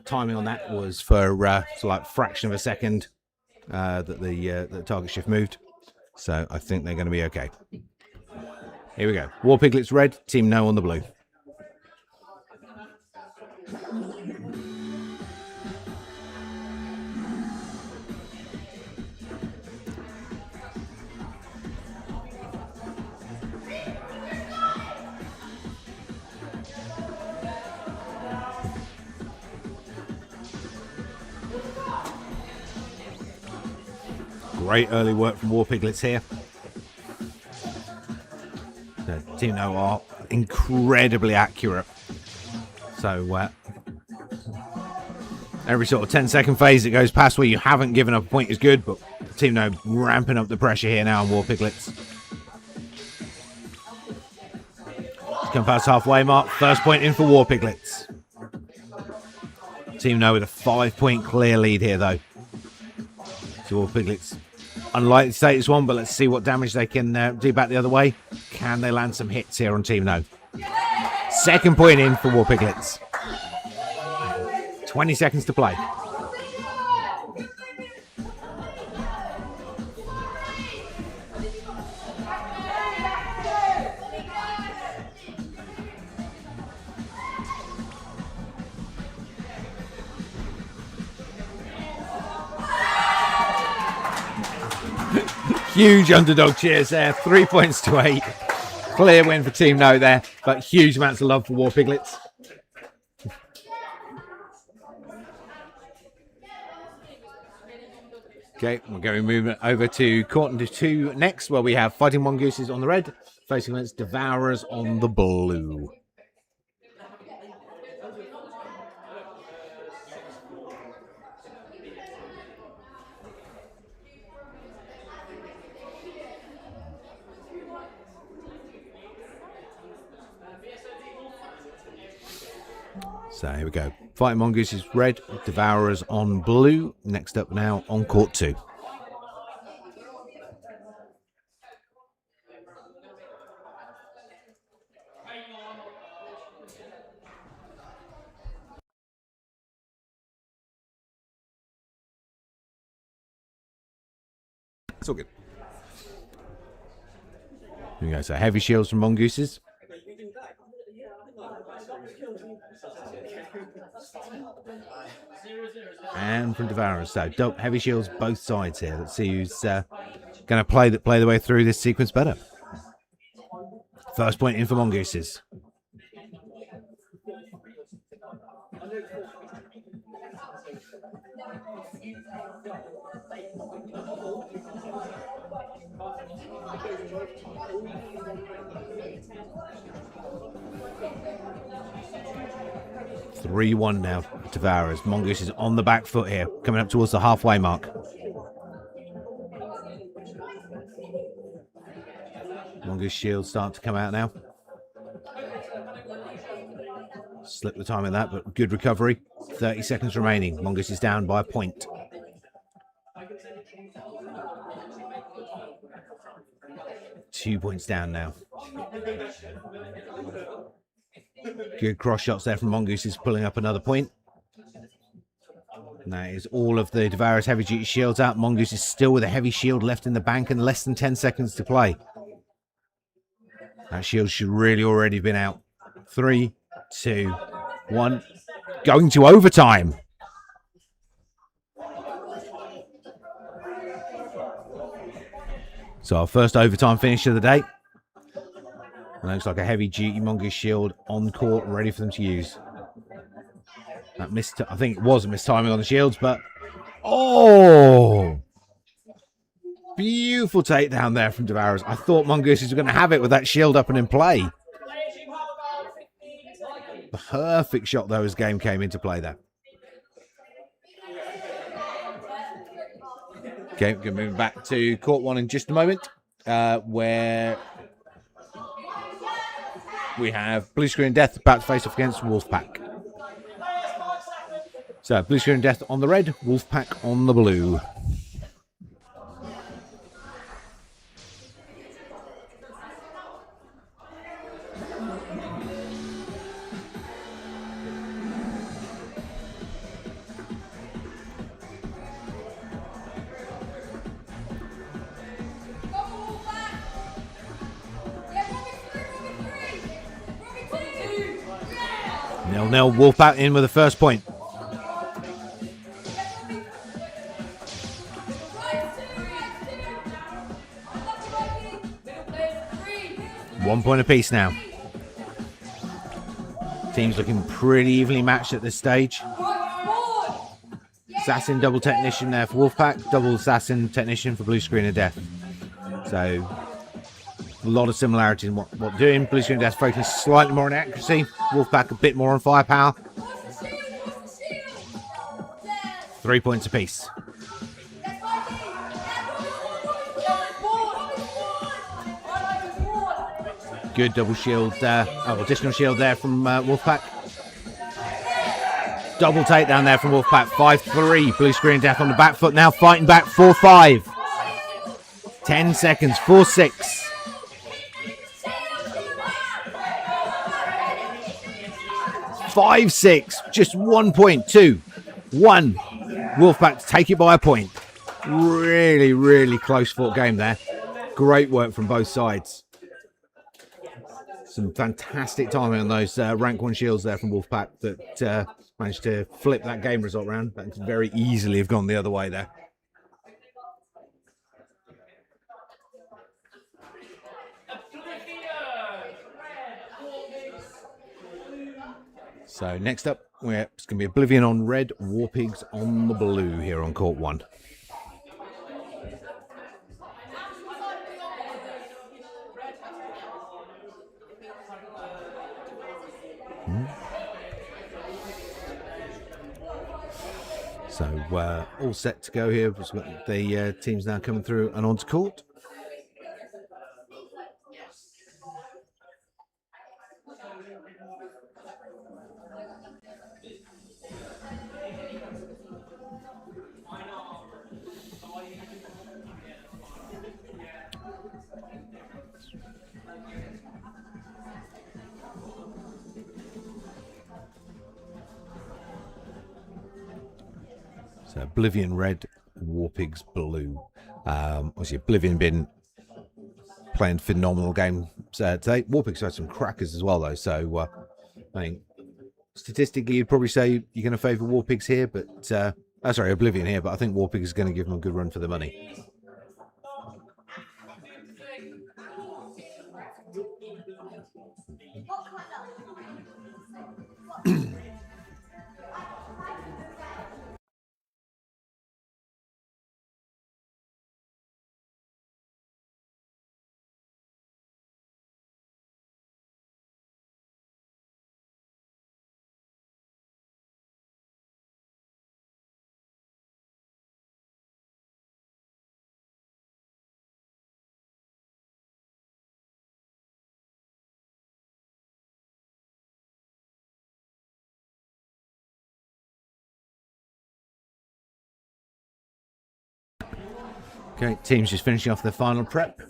B: timing on that was for sort of like fraction of a second that the target shift moved. So I think they're going to be okay. Here we go. War Piglets red, Team No on the blue. Great early work from War Piglets here. The Team No are incredibly accurate. So every sort of 10-second phase that goes past where you haven't given up a point is good, but Team No ramping up the pressure here now on War Piglets. Come past halfway mark. First point in for War Piglets. Team No with a 5-point clear lead here, though. So War Piglets unlikely to take this one, but let's see what damage they can do back the other way. Can they land some hits here on Team No? Second point in for War Piglets. 20 seconds to play. Huge underdog cheers there. 3 points to 8. Clear win for Team No there, but huge amounts of love for War Piglets. Okay, we're going to move over to quarter 2 next, where we have Fighting Mongooses on the red, facing against Devourers on the blue. So here we go. Fighting Mongooses red, Devourers on blue. Next up now on court 2. It's all good. Here we go. So heavy shields from Mongooses. And from Devourers. So heavy shields both sides here. Let's see who's going to play the way through this sequence better. First point in for Mongooses. (3-1) now. Devourers. Mongoose is on the back foot here, coming up towards the halfway mark. Mongoose shield start to come out now. Slip the time of that, but good recovery. 30 seconds remaining. Mongoose is down by a point. Two points down now. Good cross shots there from Mongoose, is pulling up another point. And that is all of the Devourers heavy duty shields out. Mongoose is still with a heavy shield left in the bank and less than 10 seconds to play. That shield should really already have been out. 3, 2, 1. Going to overtime. So our first overtime finish of the day. And looks like a heavy duty Mongoose shield on court, ready for them to use. That missed, I think it was a mistiming on the shields, but oh, beautiful takedown there from Devourers. I thought Mongooses were going to have it with that shield up and in play. Perfect shot though as game came into play there. Okay, we're going to move back to court 1 in just a moment, where we have Blue Screen Death about to face off against Wolfpack. So, Blue Screen Death on the red, Wolfpack on the blue. Nil-nil, Wolfpack in with the first point. One point apiece now. Teams looking pretty evenly matched at this stage. Assassin double technician there for Wolfpack, double assassin technician for Blue Screen of Death. So a lot of similarity in what they're doing. Blue Screen of Death focus slightly more on accuracy, Wolfpack a bit more on firepower. 3 points apiece. Good double shield there. Oh, additional shield there from Wolfpack. Double takedown there from Wolfpack. 5-3. Blue Screen Death on the back foot now. Fighting back. 4-5. 10 seconds. 4-6. 5-6. Just 1 point. 2-1. Wolfpack to take it by a point. Really, really close fought game there. Great work from both sides. Some fantastic timing on those rank 1 shields there from Wolfpack that managed to flip that game result round. That could very easily have gone the other way there. So next up, it's going to be Oblivion on red, Warpigs on the blue here on court 1. So all set to go here. We've got the teams now coming through and onto court. So Oblivion red, Warpigs blue. Obviously Oblivion been playing phenomenal game today. Warpigs had some crackers as well though. So I think statistically you'd probably say you're going to favour Warpigs here, but sorry, Oblivion here. But I think Warpigs is going to give them a good run for the money. Okay, teams just finishing off their final prep.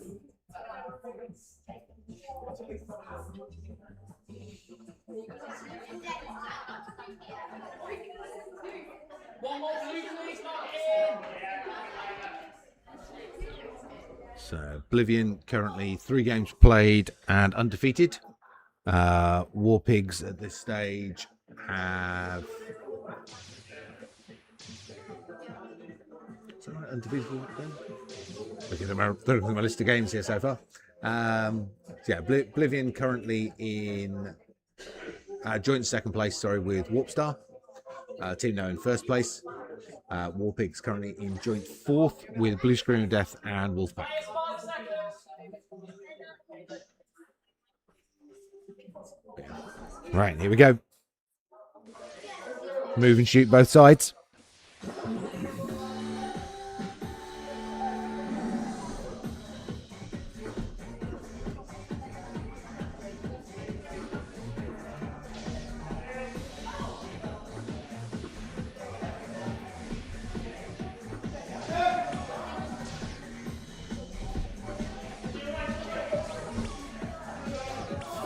B: So Oblivion currently 3 games played and undefeated. Warpigs at this stage have undefeated. Looking at my list of games here so far. So yeah, Oblivion currently in joint second place. Sorry, with Warpstar. Team now in first place. Warpigs currently in joint 4th with Blue Screen of Death and Wolfpack. Right, here we go. Move and shoot both sides.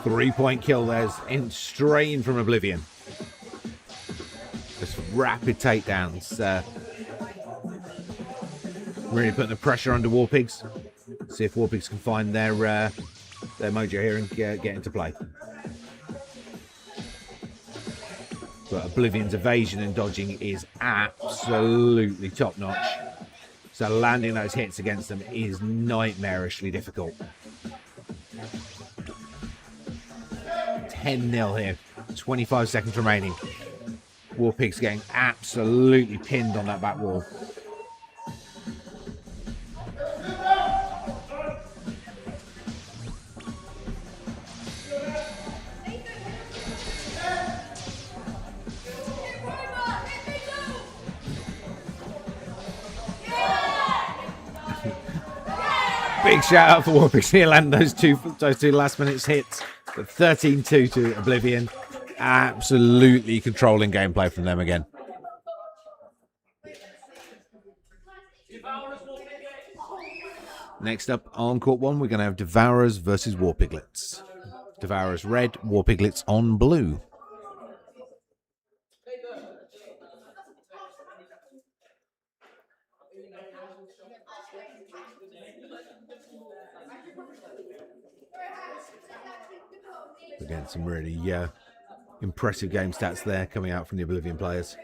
B: 3-point kill there's in straight in from Oblivion. Just rapid takedowns. Really putting the pressure under Warpigs. See if Warpigs can find their mojo here and get into play. But Oblivion's evasion and dodging is absolutely top notch. So landing those hits against them is nightmarishly difficult. 10-0 here. 25 seconds remaining. Warpig's getting absolutely pinned on that back wall. Big shout out for Warpigs here, land those two last minutes hits. But 13-2 to Oblivion. Absolutely controlling gameplay from them again. Next up on court 1, we're going to have Devourers versus Warpiglets. Devourers red, Warpiglets on blue. Again, some really impressive game stats there coming out from the Oblivion players.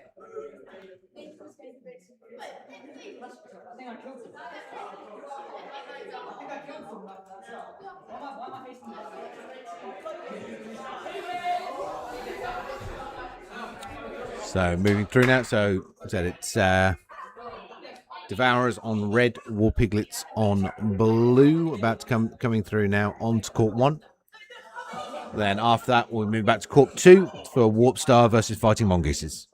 B: So moving through now. So I said it's Devourers on red, Warpiglets on blue. About to coming through now onto court 1. Then after that, we'll move back to court 2 for Warp Star versus Fighting Mongooses.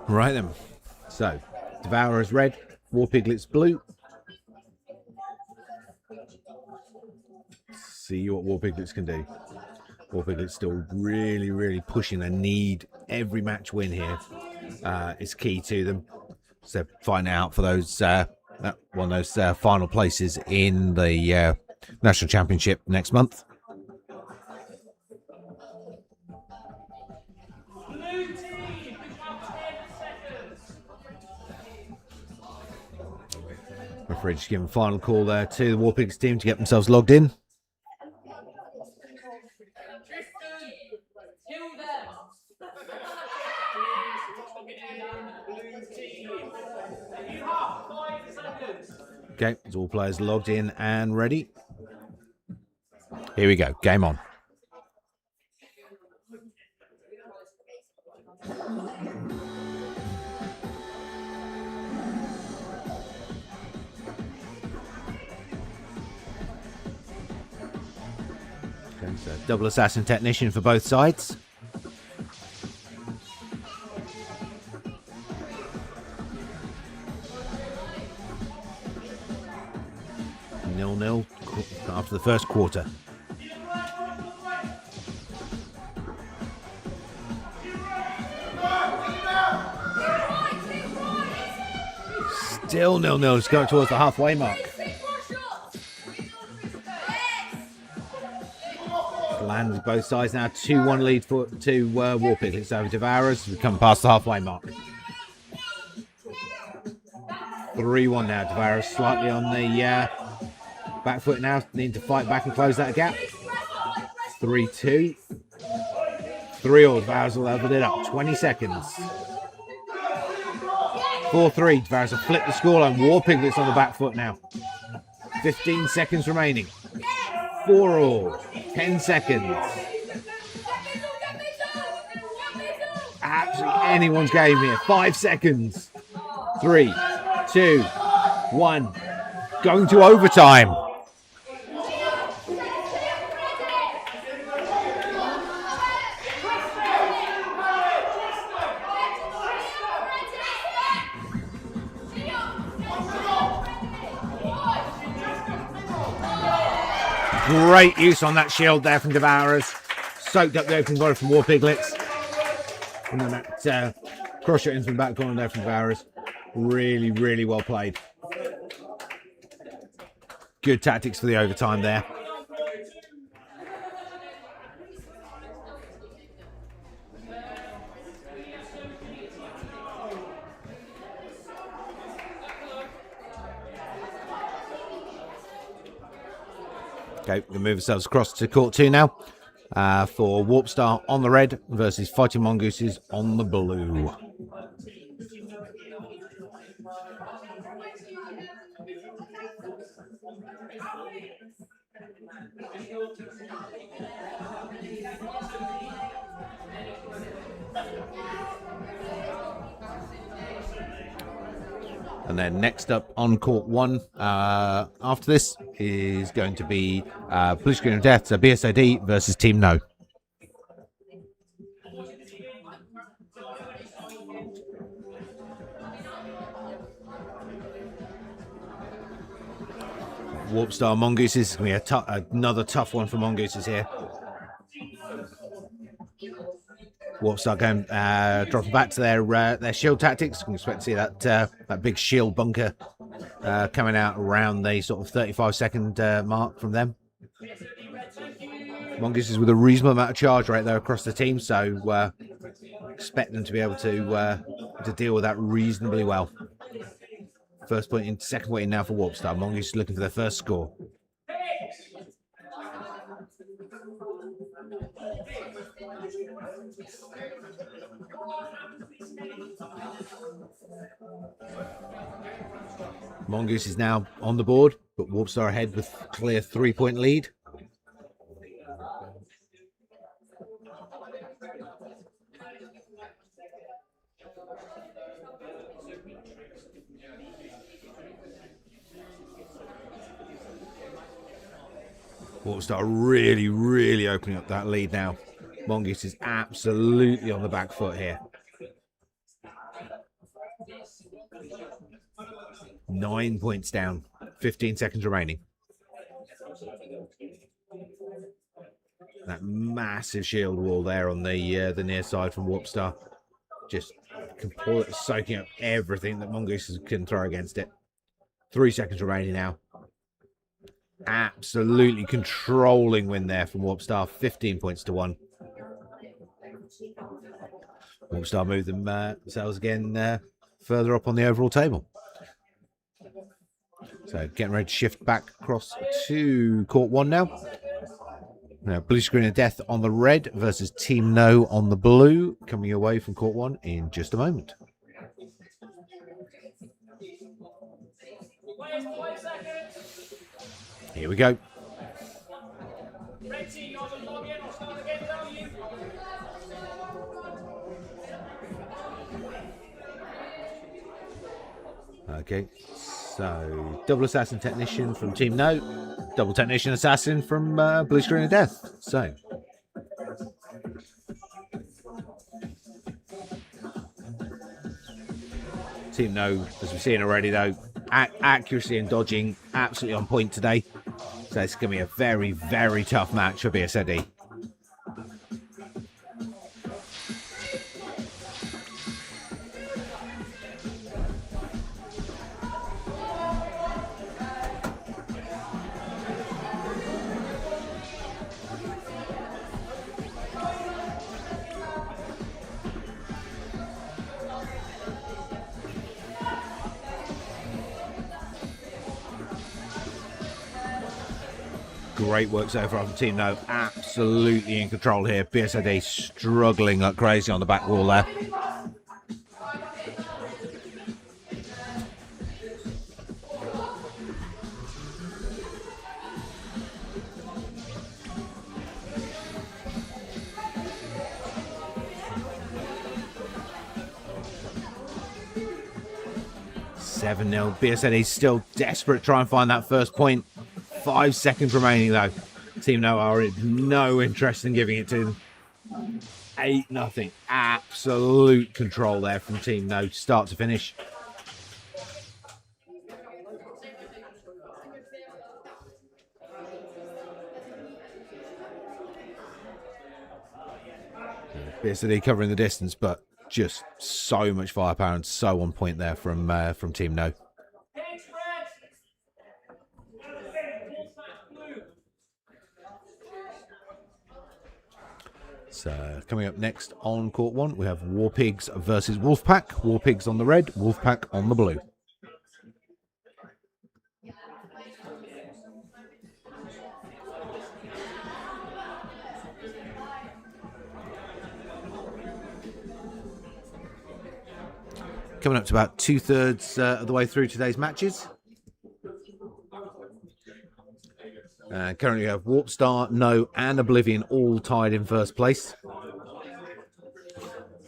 B: Right then. So, Devourers red, Warpiglets blue. See what Warpiglets can do. Warpiglets still really, really pushing. They need every match win here. It's key to them. So find out for those one of those final places in the National Championship next month. Referee just giving a final call there to the Warpigs team to get themselves logged in. Okay, it's all players logged in and ready. Here we go, game on. Okay, so double assassin technician for both sides. Nil-nil after the first quarter. Still nil-nil. It's going towards the halfway mark. Lands both sides now. 2-1 lead to Warpiglets over Devourers. We come past the halfway mark. 3-1 now. Devourers slightly on the back foot now. Need to fight back and close that gap. 3-2. 3-all. Devourers will level it up. 20 seconds. 4-3. Devourers have flipped the scoreline. Warpiglets on the back foot now. 15 seconds remaining. 4 all. 10 seconds. Absolutely anyone's game here. 5 seconds. 3, 2, 1. Going to overtime. Great use on that shield there from Devourers. Soaked up the open corner from War Piglets. And then that cross shot in from the back corner there from Devourers. Really, really well played. Good tactics for the overtime there. Okay, we move ourselves across to court 2 now for Warp Star on the red versus Fighting Mongooses on the blue. And then next up on court 1 after this is going to be Blue Screen of Death, so BSOD versus Team No. Warp Star Mongooses is going to be another tough one for Mongooses here. Warp Star going dropping back to their shield tactics. You can expect to see that big shield bunker coming out around the sort of 35-second mark from them. Mongooses with a reasonable amount of charge rate there across the team, so expect them to be able to deal with that reasonably well. First point in, second point in now for Warp Star. Mongooses looking for their first score. Mongoose is now on the board, but Warp Star ahead with clear 3-point lead. Warp Star really, really opening up that lead now. Mongoose is absolutely on the back foot here. 9 points down, 15 seconds remaining. That massive shield wall there on the near side from Warp Star, just completely soaking up everything that Mongooses can throw against it. 3 seconds remaining now. Absolutely controlling win there from Warp Star, 15 points to 1. Warp Star move themselves again further up on the overall table. So getting ready to shift back across to court 1 now. Now Blue Screen of Death on the red versus Team No on the blue. Coming away from court 1 in just a moment. Here we go. Okay, so double assassin technician from Team No, double technician assassin from Blue Screen of Death. So Team No, as we've seen already though, accuracy and dodging absolutely on point today. So it's going to be a very, very tough match for BSOD. Great work so far from Team No. Absolutely in control here. BSOD struggling like crazy on the back wall there. 7-0. BSNE still desperate to try and find that first point. 5 seconds remaining though. Team No are no interest in giving it to them. 8-0. Absolute control there from Team No, start to finish. BSD covering the distance, but just so much firepower and so on point there from Team No.
D: Page red. Wolfpack blue.
B: So coming up next on court 1, we have Warpigs versus Wolfpack. Warpigs on the red, Wolfpack on the blue. Coming up to about 2/3 of the way through today's matches. Currently we have Warpstar, No and Oblivion all tied in first place.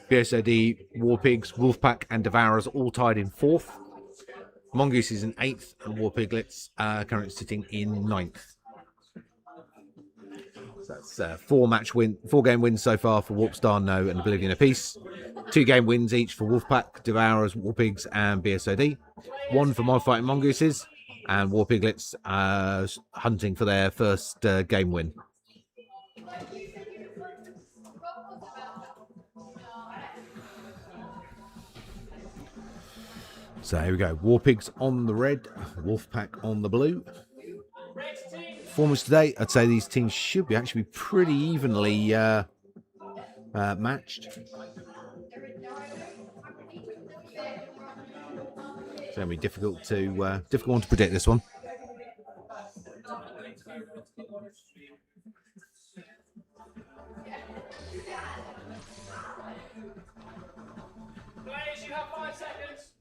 B: BSOD, Warpigs, Wolfpack and Devourers all tied in 4th. Mongoose is in 8th and Warpiglets currently sitting in 9th. So that's 4-game wins so far for Warpstar, No and Oblivion apiece. 2-game wins each for Wolfpack, Devourers, Warpigs and BSOD. 1 for Modfighting Mongooses and Warpiglets hunting for their first game win. So here we go. Warpigs on the red, Wolfpack on the blue. Performance today, I'd say these teams should be actually pretty evenly matched. It's going to be difficult one to predict this one.
D: Players, you have 5 seconds.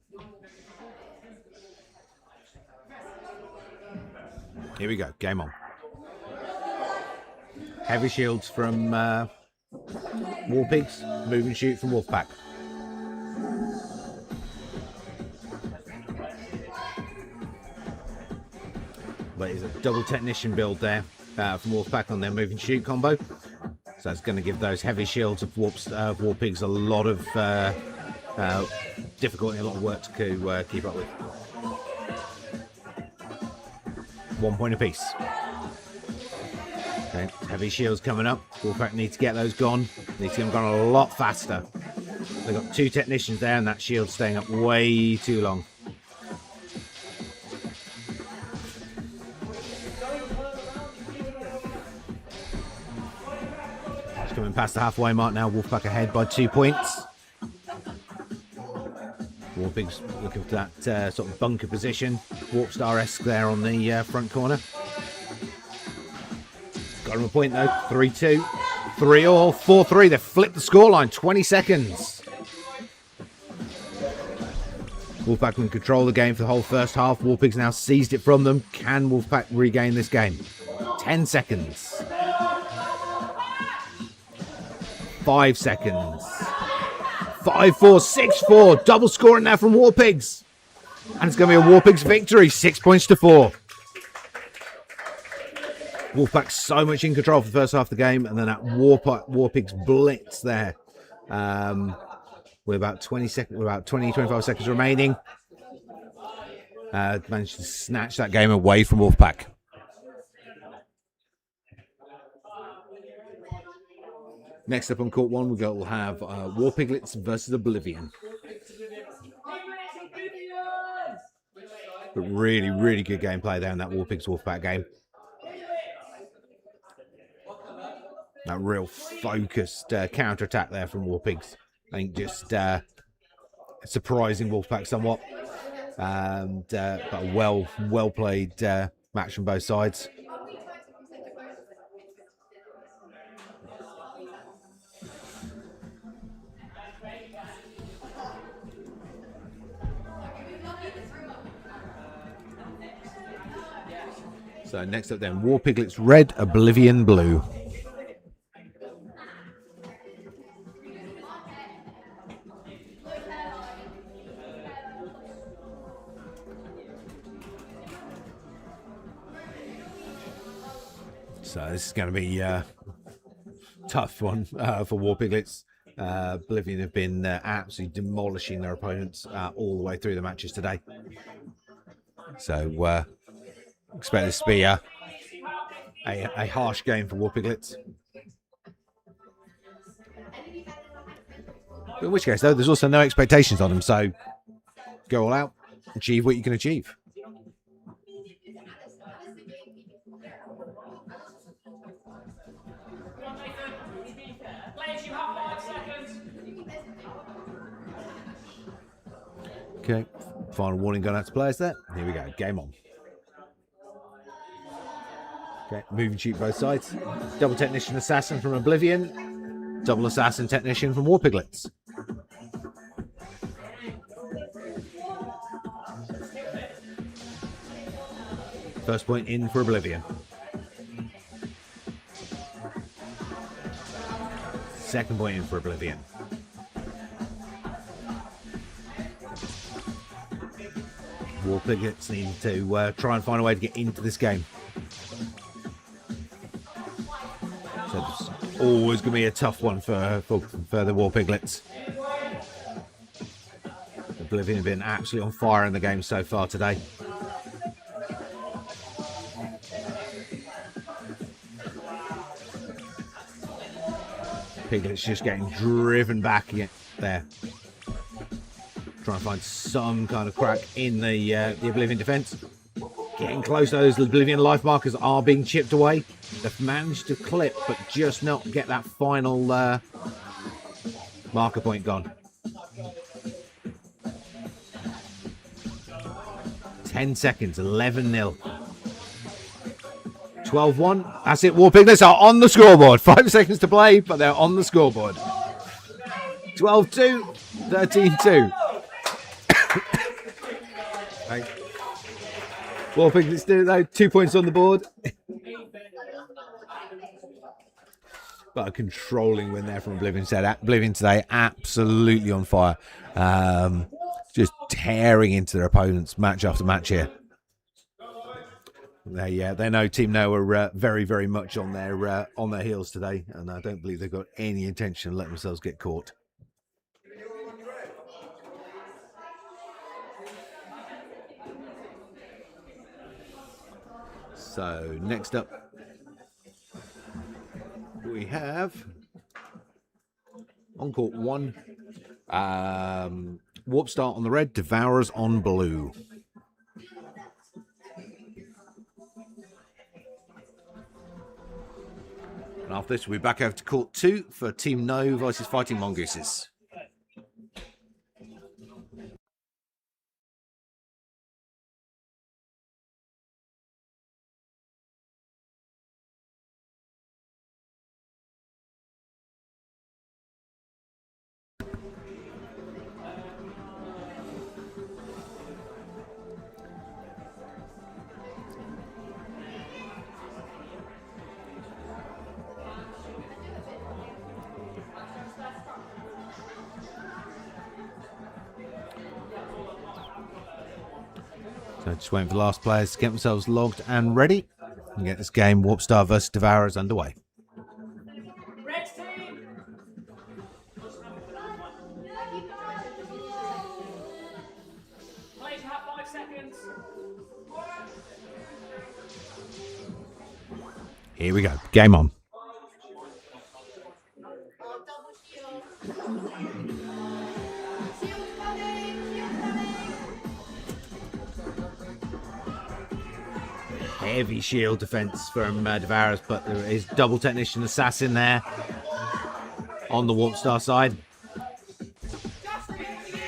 B: Here we go. Game on. Heavy shields from Warpigs. Move and shoot from Wolfpack. But it's a double technician build there from Wolfpack on their move and shoot combo. So it's going to give those heavy shields of Warpigs a lot of difficulty, a lot of work to keep up with. 1 point apiece. Okay, heavy shields coming up. Wolfpack need to get those gone. Need to get them gone a lot faster. They've got 2 technicians there and that shield's staying up way too long. Just coming past the halfway mark now. Wolfpack ahead by 2 points. Warpigs looking for that sort of bunker position. Warpstar-esque there on the front corner. Got him a point though. 3-2. 3-all. 4-3. They've flipped the scoreline. 20 seconds. Wolfpack can control the game for the whole first half. Warpigs now seized it from them. Can Wolfpack regain this game? 10 seconds. 5 seconds. 5-4, 6-4. Double scoring now from Warpigs. And it's going to be a Warpigs victory. 6 points to 4. Wolfpack so much in control for the first half of the game. And then that Warpigs blitz there. With about 25 seconds remaining. Managed to snatch that game away from Wolfpack. Next up on court 1, we'll have Warpiglets versus Oblivion. But really, really good gameplay there in that Warpigs Wolfpack game. That real focused counter-attack there from Warpigs. I think just surprising Wolfpack somewhat. But a well played match from both sides. So next up then, Warpiglets red, Oblivion blue. So this is going to be a tough one for War Piglets. Oblivion have been absolutely demolishing their opponents all the way through the matches today. So expect this to be a harsh game for War Piglets. In which case, though, there's also no expectations on them. So go all out, achieve what you can achieve.
D: Players, you have 5 seconds.
B: Okay, final warning going out to players there. Here we go, game on. Okay, moving shoot both sides. Double Technician Assassin from Oblivion. Double Assassin Technician from War Piglets. First point in for Oblivion. Second point in for Oblivion. War Piglets need to try and find a way to get into this game. So it's always going to be a tough one for the War Piglets. Oblivion have been absolutely on fire in the game so far today. Piglets just getting driven back there. Trying to find some kind of crack in the Oblivion defense. Getting close, those Oblivion life markers are being chipped away. They've managed to clip, but just not get that final marker point gone. 10 seconds, 11-0. 12-1. That's it. War Piglets are on the scoreboard. 5 seconds to play, but they're on the scoreboard. 12-2, 13-2. Right. War Piglets do it though. 2 points on the board. But a controlling win there from Oblivion. Oblivion today absolutely on fire. Just tearing into their opponents match after match here. They know Team No are very, very much on their heels today, and I don't believe they've got any intention of letting themselves get caught. So next up, we have on court 1, Warp Start on the red, Devourers on blue. And after this, we'll be back over to court 2 for Team No versus Fighting Mongooses. So just waiting for the last players to get themselves logged and ready and get this game Warp Star versus Devourers underway.
D: Red team. Players, you have 5 seconds.
B: Here we go. Game on. Heavy shield defense from Devourers, but there is double Technician Assassin there on the Warp Star side.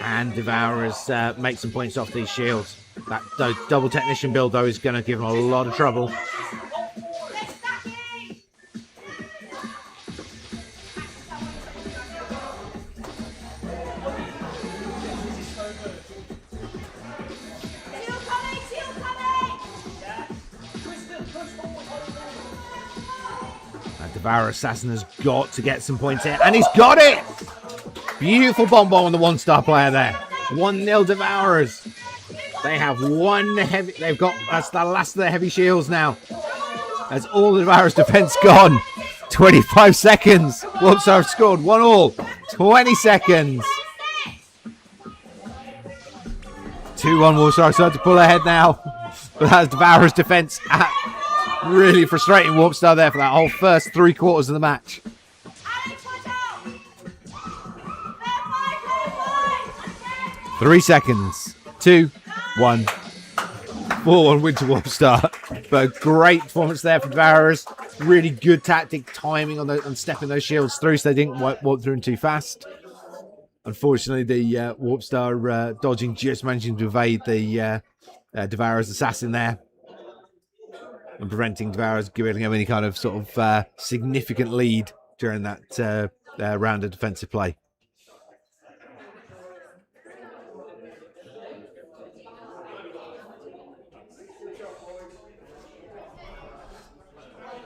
B: And Devourers make some points off these shields. That double Technician build, though, is going to give them a lot of trouble. Devour Assassin has got to get some points here, and he's got it! Beautiful bomb on the 1-star player there. 1-0 Devourers. They have one heavy. They've got, that's the last of their heavy shields now. That's all the Devourer's defense gone. 25 seconds. Warpstar have scored 1-1. 20 seconds. 2-1 Warpstar starting to pull ahead now. But that's Devourer's defense. Really frustrating Warpstar there for that whole first 3 quarters of the match.
C: Alex, watch out! Left
B: 3 seconds. 2, 1. 4-1 win to Warpstar. But a great performance there from Devourers. Really good tactic timing on stepping those shields through so they didn't warp through them too fast. Unfortunately, the Warpstar dodging just managing to evade the Devourer's assassin there. And preventing Devourers giving him any kind of sort of significant lead during that round of defensive play.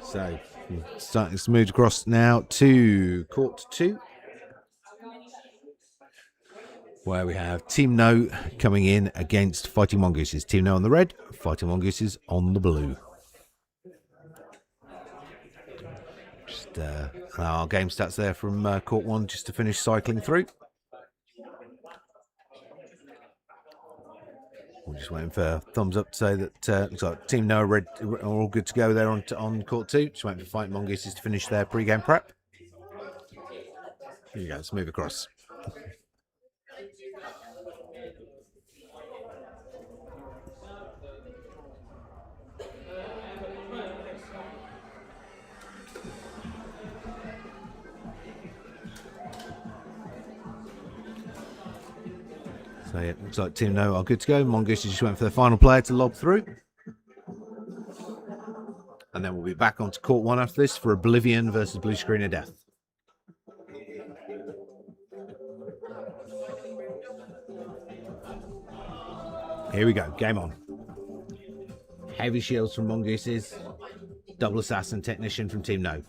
B: So, starting to move across now to Court 2. Where we have Team No coming in against Fighting Mongooses. Team No on the red, Fighting Mongooses on the blue. Just our game stats there from Court 1 just to finish cycling through. We're just waiting for thumbs up to say that looks like Team No red are all good to go there on Court 2. Just waiting for Fighting Mongooses to finish their pre-game prep. Here you go, let's move across. So yeah, looks like Team No are good to go. Mongooses just went for the final player to log through. And then we'll be back onto Court 1 after this for Oblivion versus Blue Screen of Death. Here we go, game on. Heavy shields from Mongooses. Double assassin technician from Team No.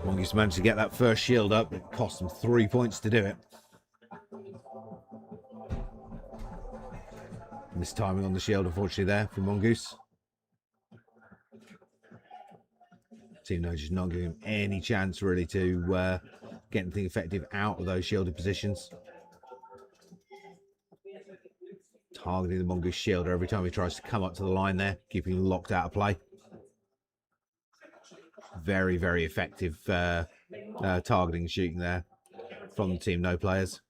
B: Mongoose managed to get that first shield up. It cost them 3 points to do it. Missed timing on the shield, unfortunately, there from Mongoose. Team No just not giving him any chance, really, to get anything effective out of those shielded positions. Targeting the Mongoose shielder every time he tries to come up to the line there, keeping him locked out of play. Very, very effective targeting shooting there from the Team No players.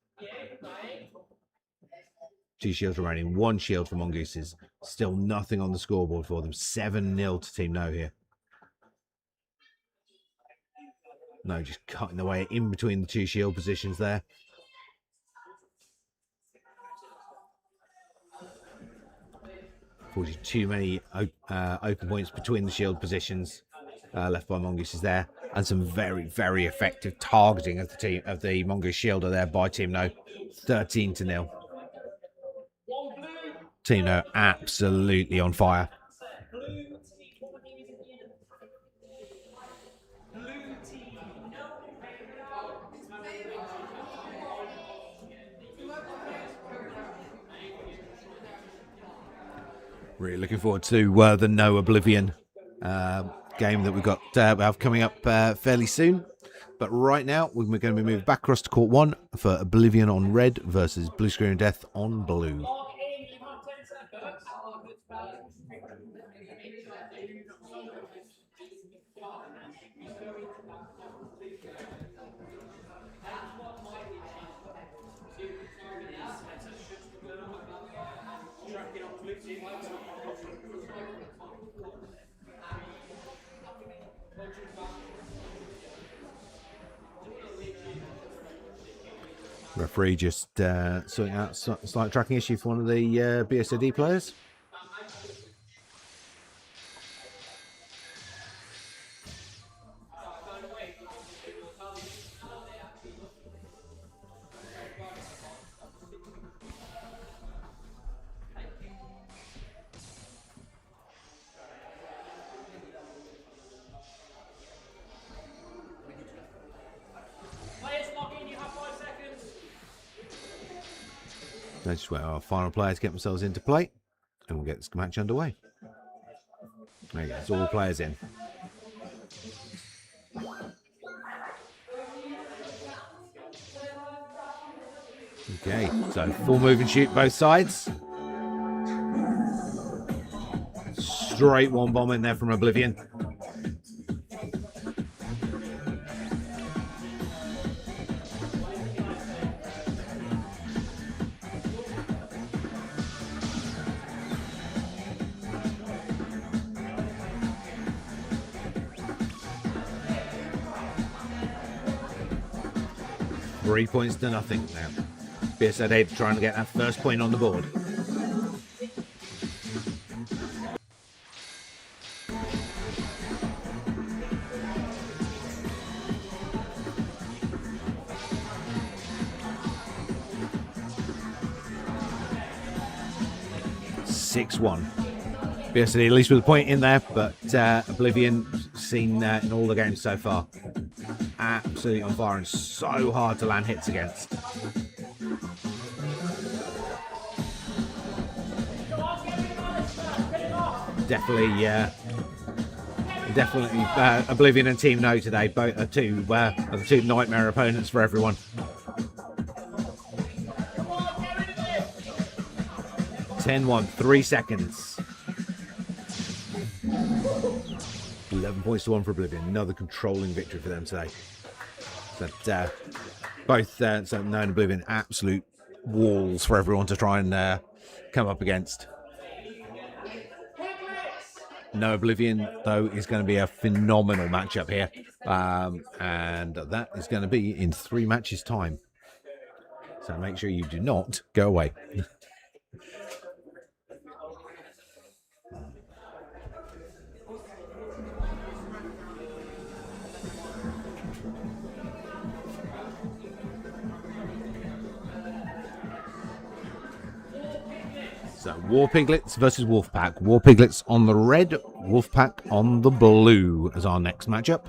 B: 2 shields remaining, 1 shield for Mongooses. Still nothing on the scoreboard for them. 7-0 to Team No here. No, just cutting away in between the 2 shield positions there. Unfortunately, too many open points between the shield positions left by Mongooses there, and some very, very effective targeting of the Mongoose shielder there by Team No. 13-0. Team No absolutely on fire. Really looking forward to the No Oblivion game that we've got have coming up fairly soon. But right now, we're going to be moving back across to Court 1 for Oblivion on red versus Blue Screen of Death on blue. Referee just sorting out a slight tracking issue for one of the BSOD players. Let's just wait our final players get themselves into play, and we'll get this match underway. There you go, it's all players in. Okay, so full move and shoot both sides. Straight one bomb in there from Oblivion. Three points to nothing now. BSAD trying to get that first point on the board. (6-1). BSAD at least with a point in there, but Oblivion seen in all the games so far. Absolutely on fire and so hard to land hits against. Definitely Oblivion and Team No today. Both are two nightmare opponents for everyone. 10-1, 3 seconds. 11 points to 1 for Oblivion. Another controlling victory for them today. But both so No and Oblivion, absolute walls for everyone to try and come up against. No Oblivion, though, is going to be a phenomenal matchup here. And that is going to be in 3 matches' time. So make sure you do not go away. So War Piglets versus Wolfpack. War Piglets on the red, Wolfpack on the blue as our next matchup.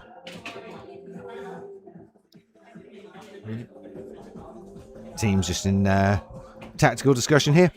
B: Teams just in tactical discussion here.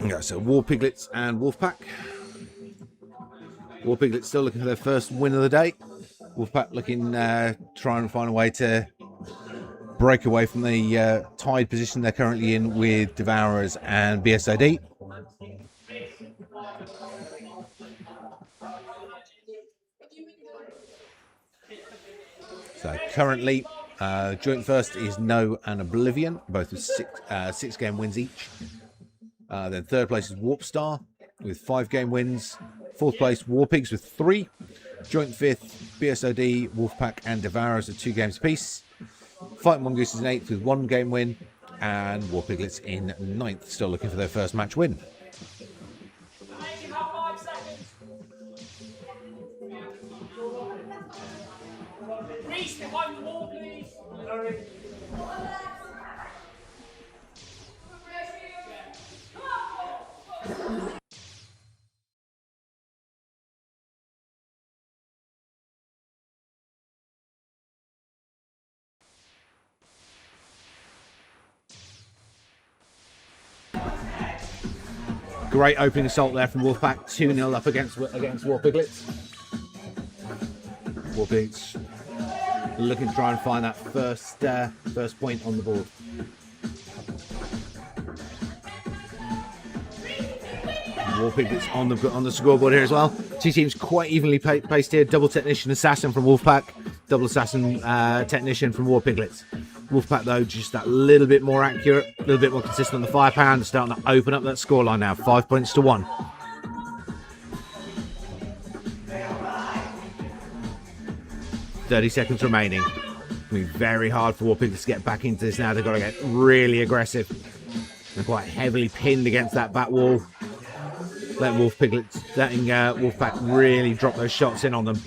B: Yeah, so War Piglets and Wolfpack. War Piglets still looking for their first win of the day. Wolfpack looking, trying to find a way to break away from the tied position they're currently in with Devourers and BSOD. So currently, joint first is No and Oblivion, both with six game wins each. Then third place is Warpstar with 5 game wins. Fourth place, Warpigs with 3. Joint fifth, BSOD, Wolfpack and Devourers at 2 games apiece. Fighting Mongoose is in 8th with 1 game win. And Warpiglets in 9th, still looking for their first match win.
D: You have 5 seconds. Reese, behind the wall, please.
B: Great opening assault there from Wolfpack. 2-0 up against War Piglets. War Piglets looking to try and find that first point on the board. War Piglets on the scoreboard here as well. 2 teams quite evenly paced here. Double Technician Assassin from Wolfpack. Double Assassin Technician from War Piglets. Wolfpack, though, just that little bit more accurate, a little bit more consistent on the firepower, and starting to open up that scoreline now. 5 points to 1. $30 remaining. It's going to be very hard for Warpiglets to get back into this now. They've got to get really aggressive. They're quite heavily pinned against that back wall. Letting Wolfpack really drop those shots in on them.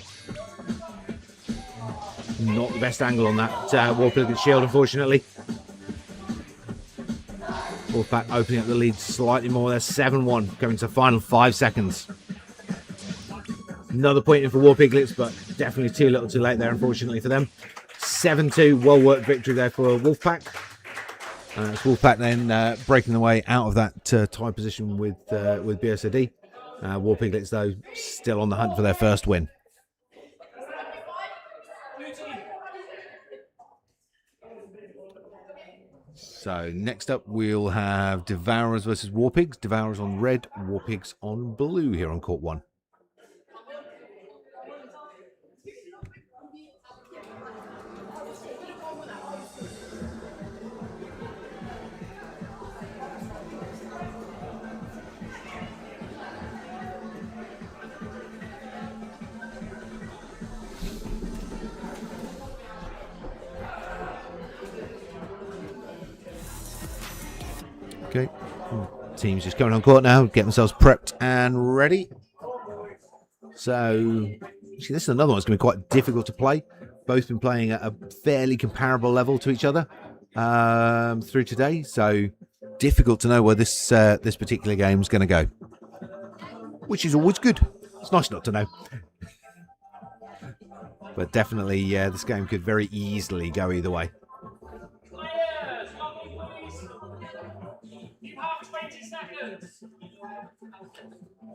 B: Not the best angle on that Warpiglet shield, unfortunately. Wolfpack opening up the lead slightly more. They're 7-1, going to the final 5 seconds. Another point in for Warpiglets, but definitely too little too late there, unfortunately, for them. 7-2, well-worked victory there for Wolfpack. It's Wolfpack then breaking the way out of that tie position with BSOD. Warpiglets, though, still on the hunt for their first win. So next up, we'll have Devourers versus Warpigs. Devourers on red, Warpigs on blue here on court 1. Okay, teams just coming on court now, get themselves prepped and ready. So, actually, this is another one that's going to be quite difficult to play. Both been playing at a fairly comparable level to each other through today. So, difficult to know where this particular game is going to go, which is always good. It's nice not to know. But definitely, this game could very easily go either way.
D: Players, copy please. You have 20 seconds.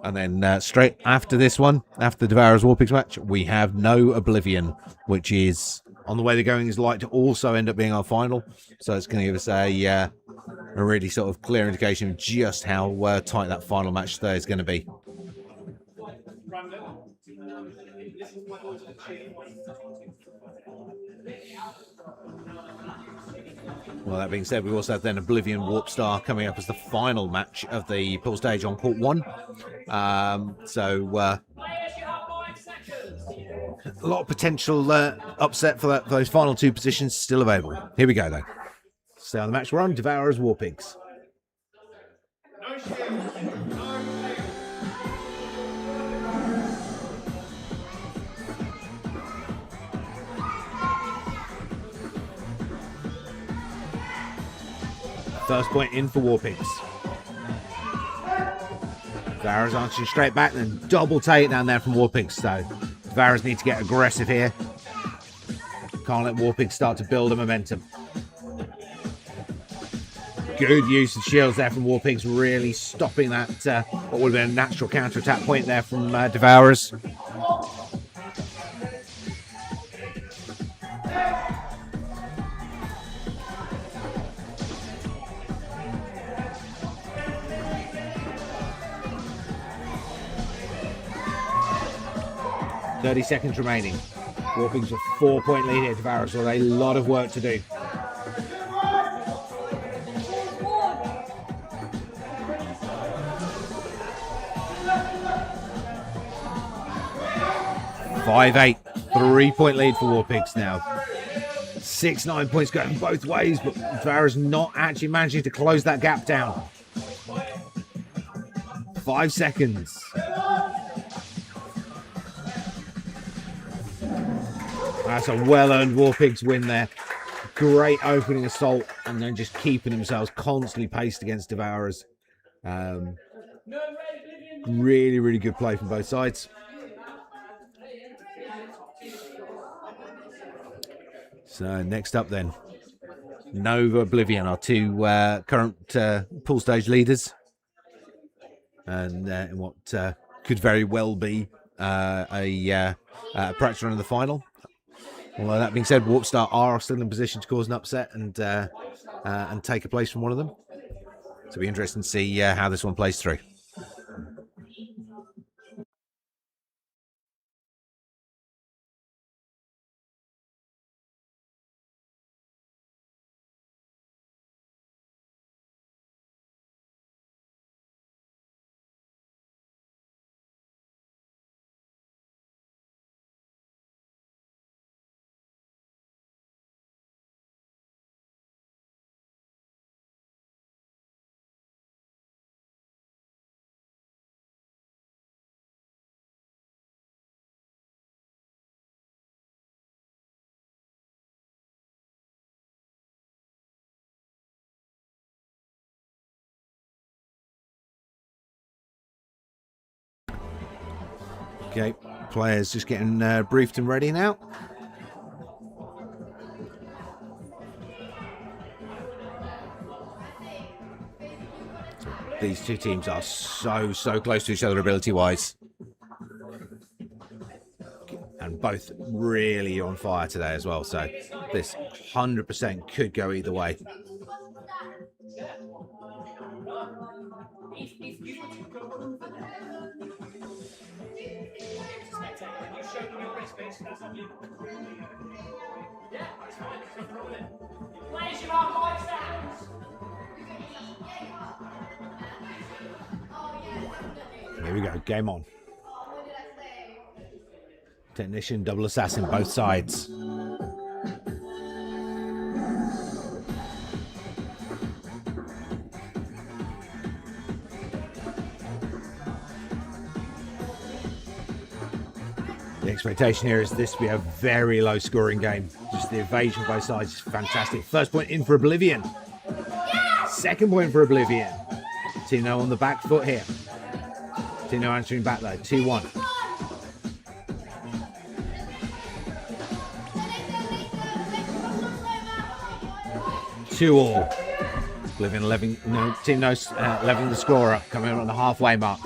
B: And then straight after this one, after the Devourers Warpigs match, we have no Oblivion, which is, on the way they're going, is like to also end up being our final. So it's going to give us a really sort of clear indication of just how tight that final match today is going to be. Well, that being said, we also have then Oblivion Warp Star coming up as the final match of the pool stage on court 1.
D: Players, you have 5 seconds.
B: A lot of potential upset for those final 2 positions still available. Here we go, though. Stay on the match we're on. Devourers Warpigs.
D: No shield. No shield.
B: First point in for Warpigs. Devourers answering straight back, then double takedown there from Warpigs. So Devourers need to get aggressive here. Can't let Warpigs start to build a momentum. Good use of shields there from Warpigs, really stopping that what would have been a natural counter-attack point there from Devourers. $30 remaining. Warpigs with 4-point lead here. Devourers with a lot of work to do. $5-8. 3-point lead for Warpigs now. 6-9 points going both ways, but Devourers not actually managing to close that gap down. 5 seconds. That's a well-earned Warpigs win there. Great opening assault, and then just keeping themselves constantly paced against Devourers. Really, really good play from both sides. So next up then, Nova Oblivion, our 2 current pool stage leaders. And in what could very well be a practice run in the final. Although that being said, Warpstar are still in position to cause an upset and take a place from one of them. So it'll be interesting to see how this one plays through. Okay, players just getting briefed and ready now. These two teams are so close to each other ability-wise. And both really on fire today as well. So this 100% could go either way.
D: Players, you have lights out.
B: Here we go, game on. Technician, double assassin, both sides. The expectation here is this to be a very low scoring game. Just the evasion both sides is fantastic. First point in for Oblivion. Second point for Oblivion. Tino on the back foot here. Tino answering back though, 2-1. 2-2. Oblivion Team No leveling the score up, coming on the halfway mark.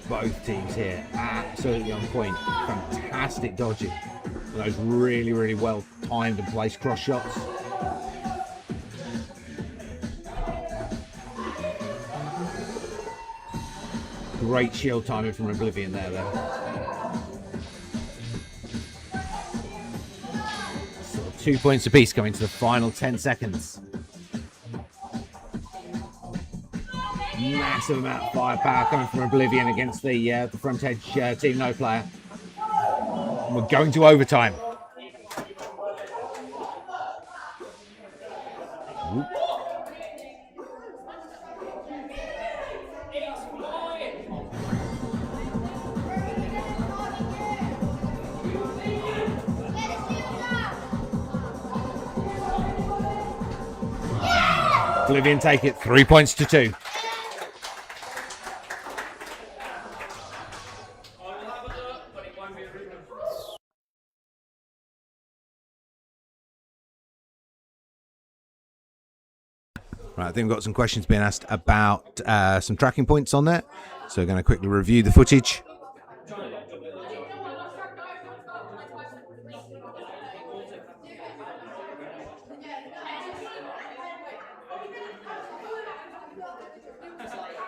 B: Both teams here absolutely on point. Fantastic dodging. Those really well timed and placed cross shots. Great shield timing from Oblivion there though. So 2 points apiece coming to the final 10 seconds. Massive amount of firepower coming from Oblivion against the front edge Team No player. And we're going to overtime. Oblivion take it 3 points to 2. Right, I think we've got some questions being asked about some tracking points on there. So we're going to quickly review the footage.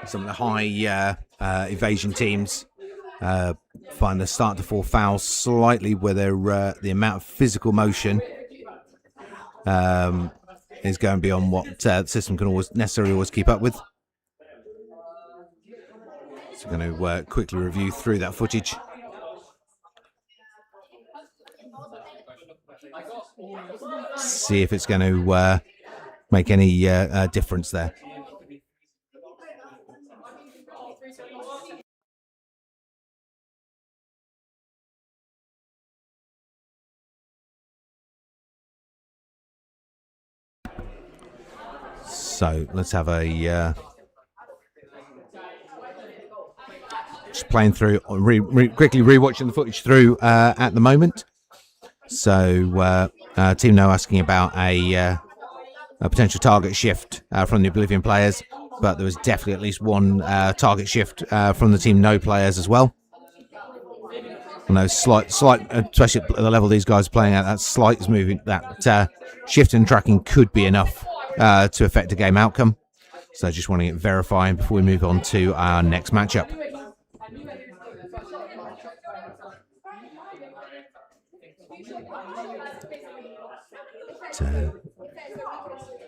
B: Some of the high evasion teams find they're starting to fall foul slightly where they're, the amount of physical motion is going beyond what the system can necessarily always keep up with. So I'm going to quickly review through that footage. See if it's going to make any difference there. So let's have a just playing through, quickly rewatching the footage through at the moment. So Team No asking about a potential target shift from the Oblivion players, but there was definitely at least one target shift from the Team No players as well. And those slight, especially at the level these guys are playing at, that slight movement, that shift in tracking could be enough to affect a game outcome. So just wanting it verifying before we move on to our next matchup. So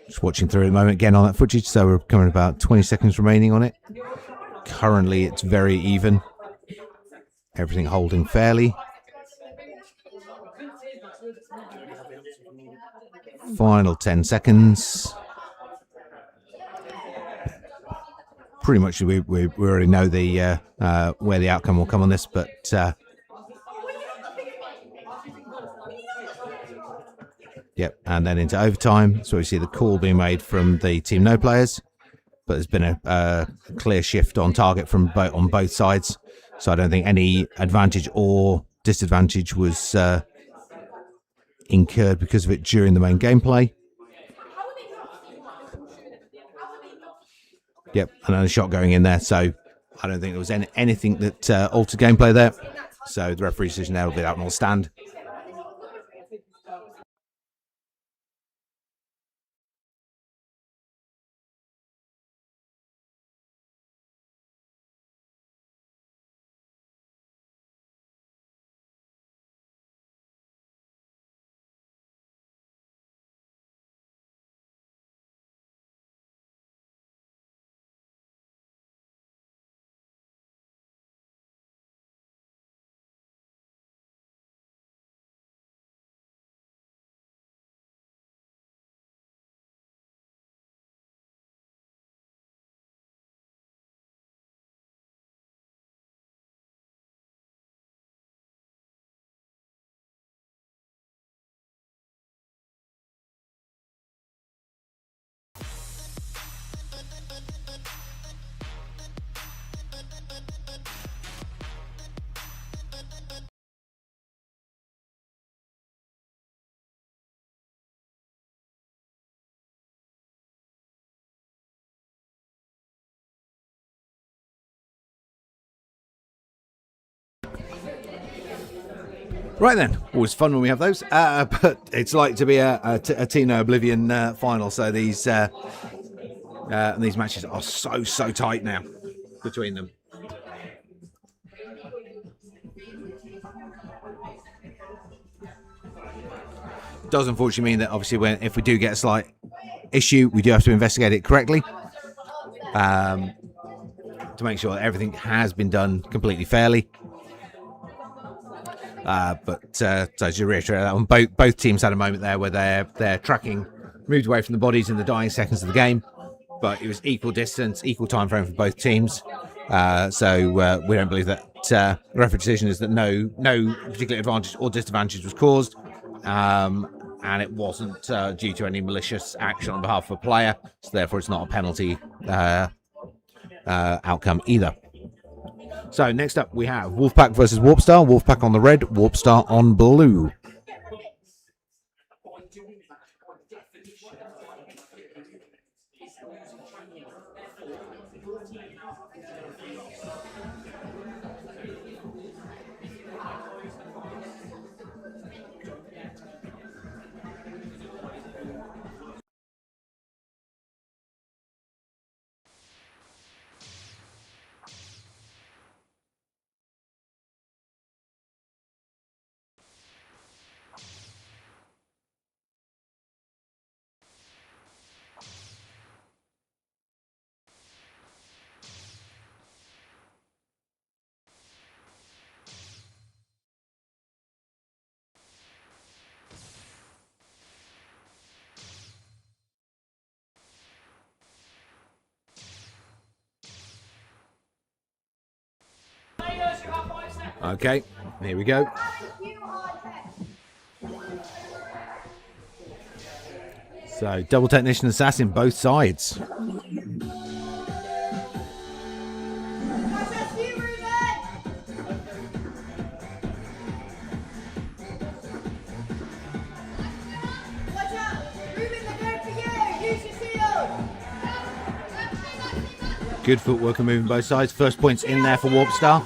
B: just watching through at the moment again on that footage. So we're coming about 20 seconds remaining on it. Currently it's very even. Everything holding fairly. Final 10 seconds. Pretty much we already know the where the outcome will come on this, but Yep, and then into overtime. So we see the call being made from the team no players, but there's been a clear shift on target from on both sides. So I don't think any advantage or disadvantage was incurred because of it during the main gameplay. Yep, another shot going in there. So I don't think there was anything that altered gameplay there. So the referee's decision there will be out and will stand. Right then, always fun when we have those, but it's like to be a Tino Oblivion final. So these matches are so tight now between them. Does unfortunately mean that obviously if we do get a slight issue, we do have to investigate it correctly to make sure that everything has been done completely fairly. So to reiterate that one, both teams had a moment there where their tracking moved away from the bodies in the dying seconds of the game, but it was equal distance, equal time frame for both teams. So we don't believe that the referee decision is that no particular advantage or disadvantage was caused, and it wasn't due to any malicious action on behalf of a player. So therefore, it's not a penalty outcome either. So next up we have Wolfpack versus Warpstar. Wolfpack on the red, Warpstar on blue. Okay, here we go. So double technician assassin both sides. Good footwork and moving both sides. First points in there for Warpstar.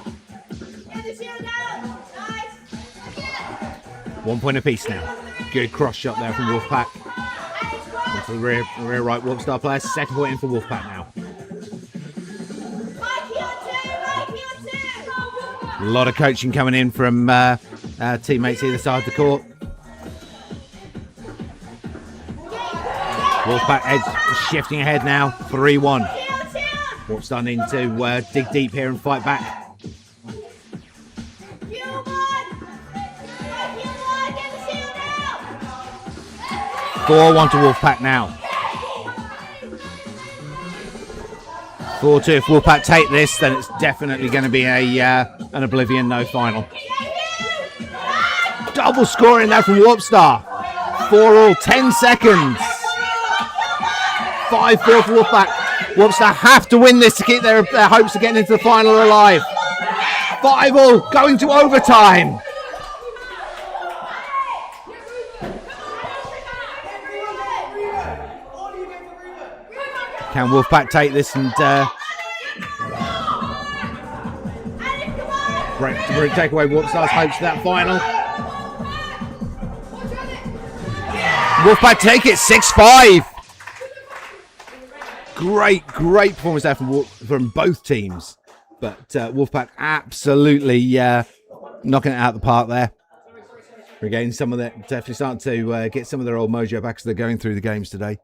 B: 1 point apiece now. Good cross shot there from Wolfpack. Into the rear right Warpstar player. Second point in for Wolfpack now. A lot of coaching coming in from teammates either side of the court. Wolfpack edge shifting ahead now. 3-1. Warpstar need to dig deep here and fight back. 4-1 to Wolfpack now. 4-2. If Wolfpack take this, then it's definitely going to be an Oblivion no final. Double scoring there from Warpstar. 4 all, 10 seconds. 5-4 for Wolfpack. Wolfstar have to win this to keep their hopes of getting into the final alive. 5 all, going to overtime. Can Wolfpack take this and take away Wolfstar's hopes of that final? Wolfpack take it 6-5. Great performance there from both teams. But Wolfpack absolutely knocking it out of the park there. Regaining some of that, definitely starting to get some of their old mojo back as they're going through the games today.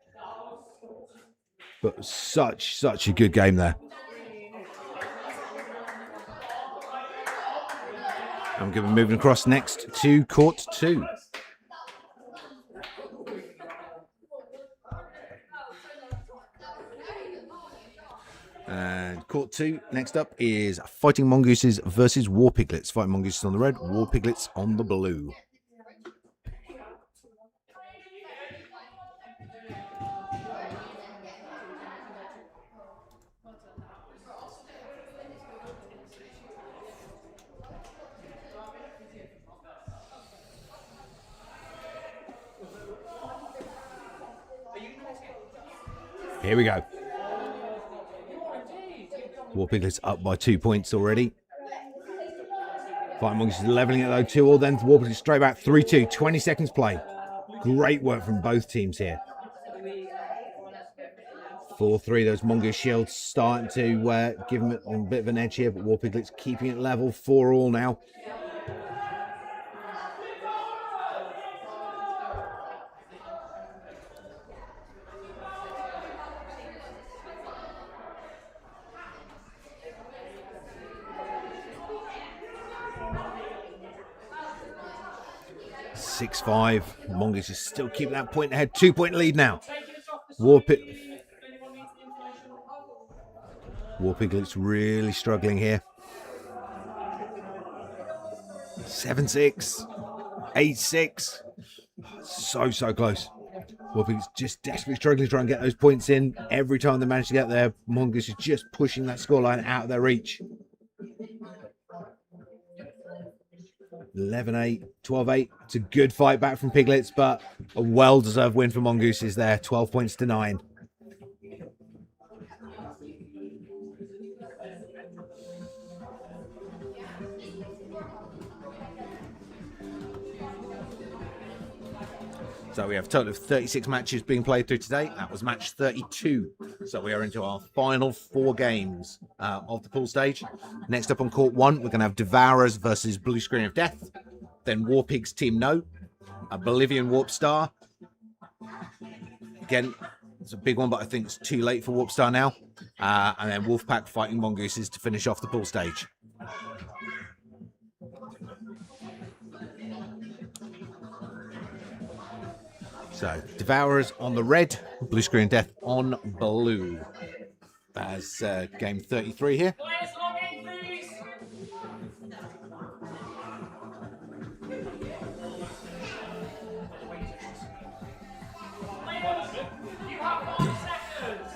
B: But such a good game there. I'm going to be moving across next to court 2. And court 2, next up is Fighting Mongooses versus War Piglets. Fighting Mongooses on the red, War Piglets on the blue. Here we go. War Piglets up by 2 points already. Fighting Mongooses levelling it though, 2 all, then War Piglets straight back 3-2, 20 seconds play. Great work from both teams here. 4-3, those Mongoose shields starting to give them a bit of an edge here, but War Piglets keeping it level, 4 all now. (6-5). Mongoose is still keeping that point ahead. 2 point lead now. War Piglets really struggling here. 7-6. 8-6. So close. War Piglets just desperately struggling to try and get those points in. Every time they manage to get there, Mongoose is just pushing that scoreline out of their reach. 11-8, 12-8. It's a good fight back from Piglets, but a well-deserved win for Mongooses there. 12 points to 9. So we have a total of 36 matches being played through today. That was match 32. So we are into our final 4 games of the pool stage. Next up on court 1, we're going to have Devourers versus Blue Screen of Death. Then War Pigs Team No. A Bolivian Warp Star. Again, it's a big one, but I think it's too late for Warp Star now. And then Wolfpack Fighting Mongooses to finish off the pool stage. So, Devourers on the red, Blue Screen Death on blue. As game 33 here.
D: Players log in, please. Players, you have 5 seconds.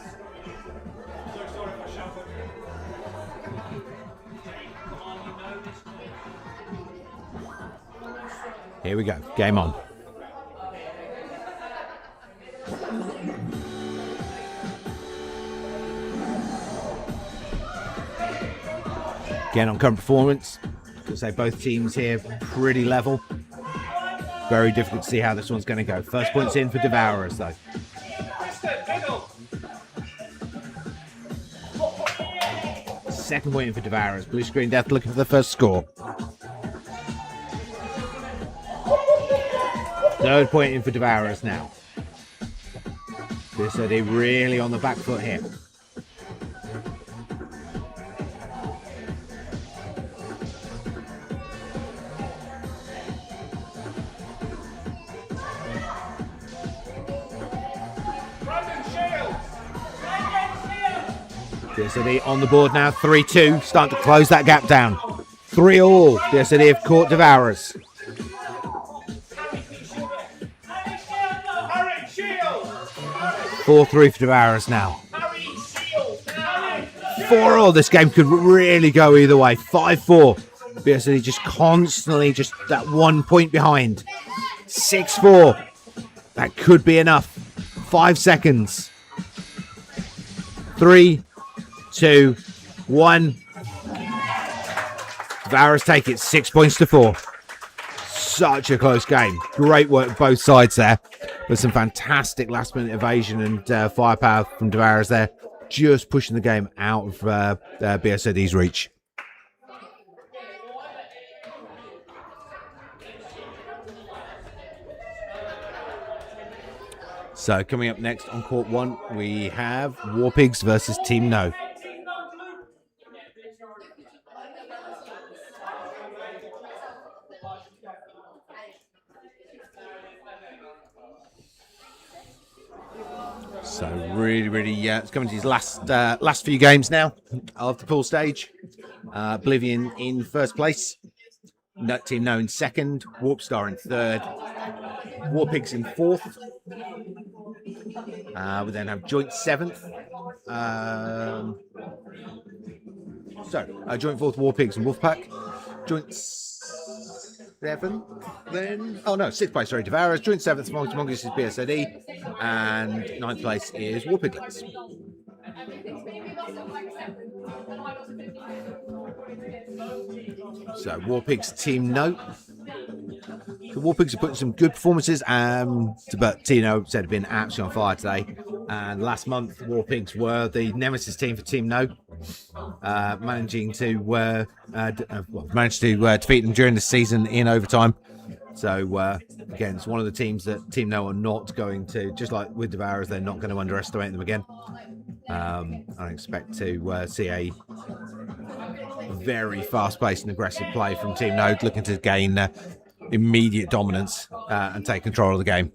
D: So sorry if I shouted. Come on, you know this.
B: Here we go, game on. Again, on current performance, because say both teams here pretty level. Very difficult to see how this one's going to go. First point's in for Devourers, though. Second point in for Devourers. Blue Screen Death looking for the first score. Third point in for Devourers now. This are they really on the back foot here. DSD on the board now, 3-2, starting to close that gap down. 3-all, DSD have caught Devourers. 4-3 for Devourers now.
D: Harry Seal. Harry.
B: 4-4. This game could really go either way. 5-4. BSD just constantly just that 1 point behind. 6-4. That could be enough. 5 seconds. 3, 2, 1. Devourers take it 6 points to 4. Such a close game. Great work both sides there. With some fantastic last minute evasion and firepower from Devourers there. Just pushing the game out of BSD's reach. So coming up next on court 1, we have Warpigs versus Team No. So really, it's coming to his last few games now of the pool stage. Oblivion in first place, Team No in second, Warpstar in third, Warpigs in fourth. We then have joint seventh. Joint fourth, Warpigs and Wolfpack. Joint seventh, then sixth place. Sorry, Devourers. Joint seventh, Mongoose is BSD, and ninth place is Warpiglets. So Warpigs Team No. The Warpigs have put in some good performances, but Tino said have been absolutely on fire today. And last month, Warpigs were the nemesis team for Team No, managing to defeat them during the season in overtime. So again, it's one of the teams that Team No are not going to, just like with Devourers, they're not going to underestimate them again. I expect to see a very fast-paced and aggressive play from Team No, looking to gain immediate dominance and take control of the game.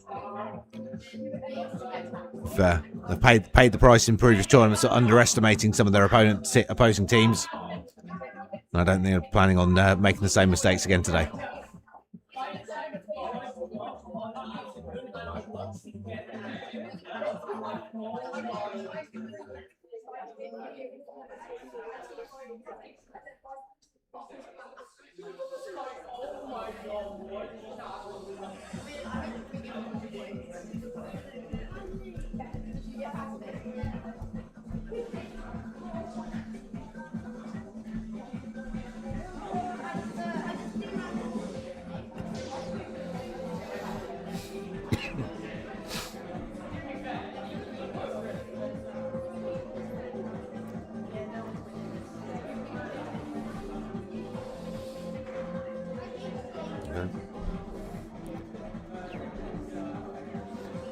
B: They've paid the price in previous tournaments, underestimating some of their opposing teams. I don't think they're planning on making the same mistakes again today.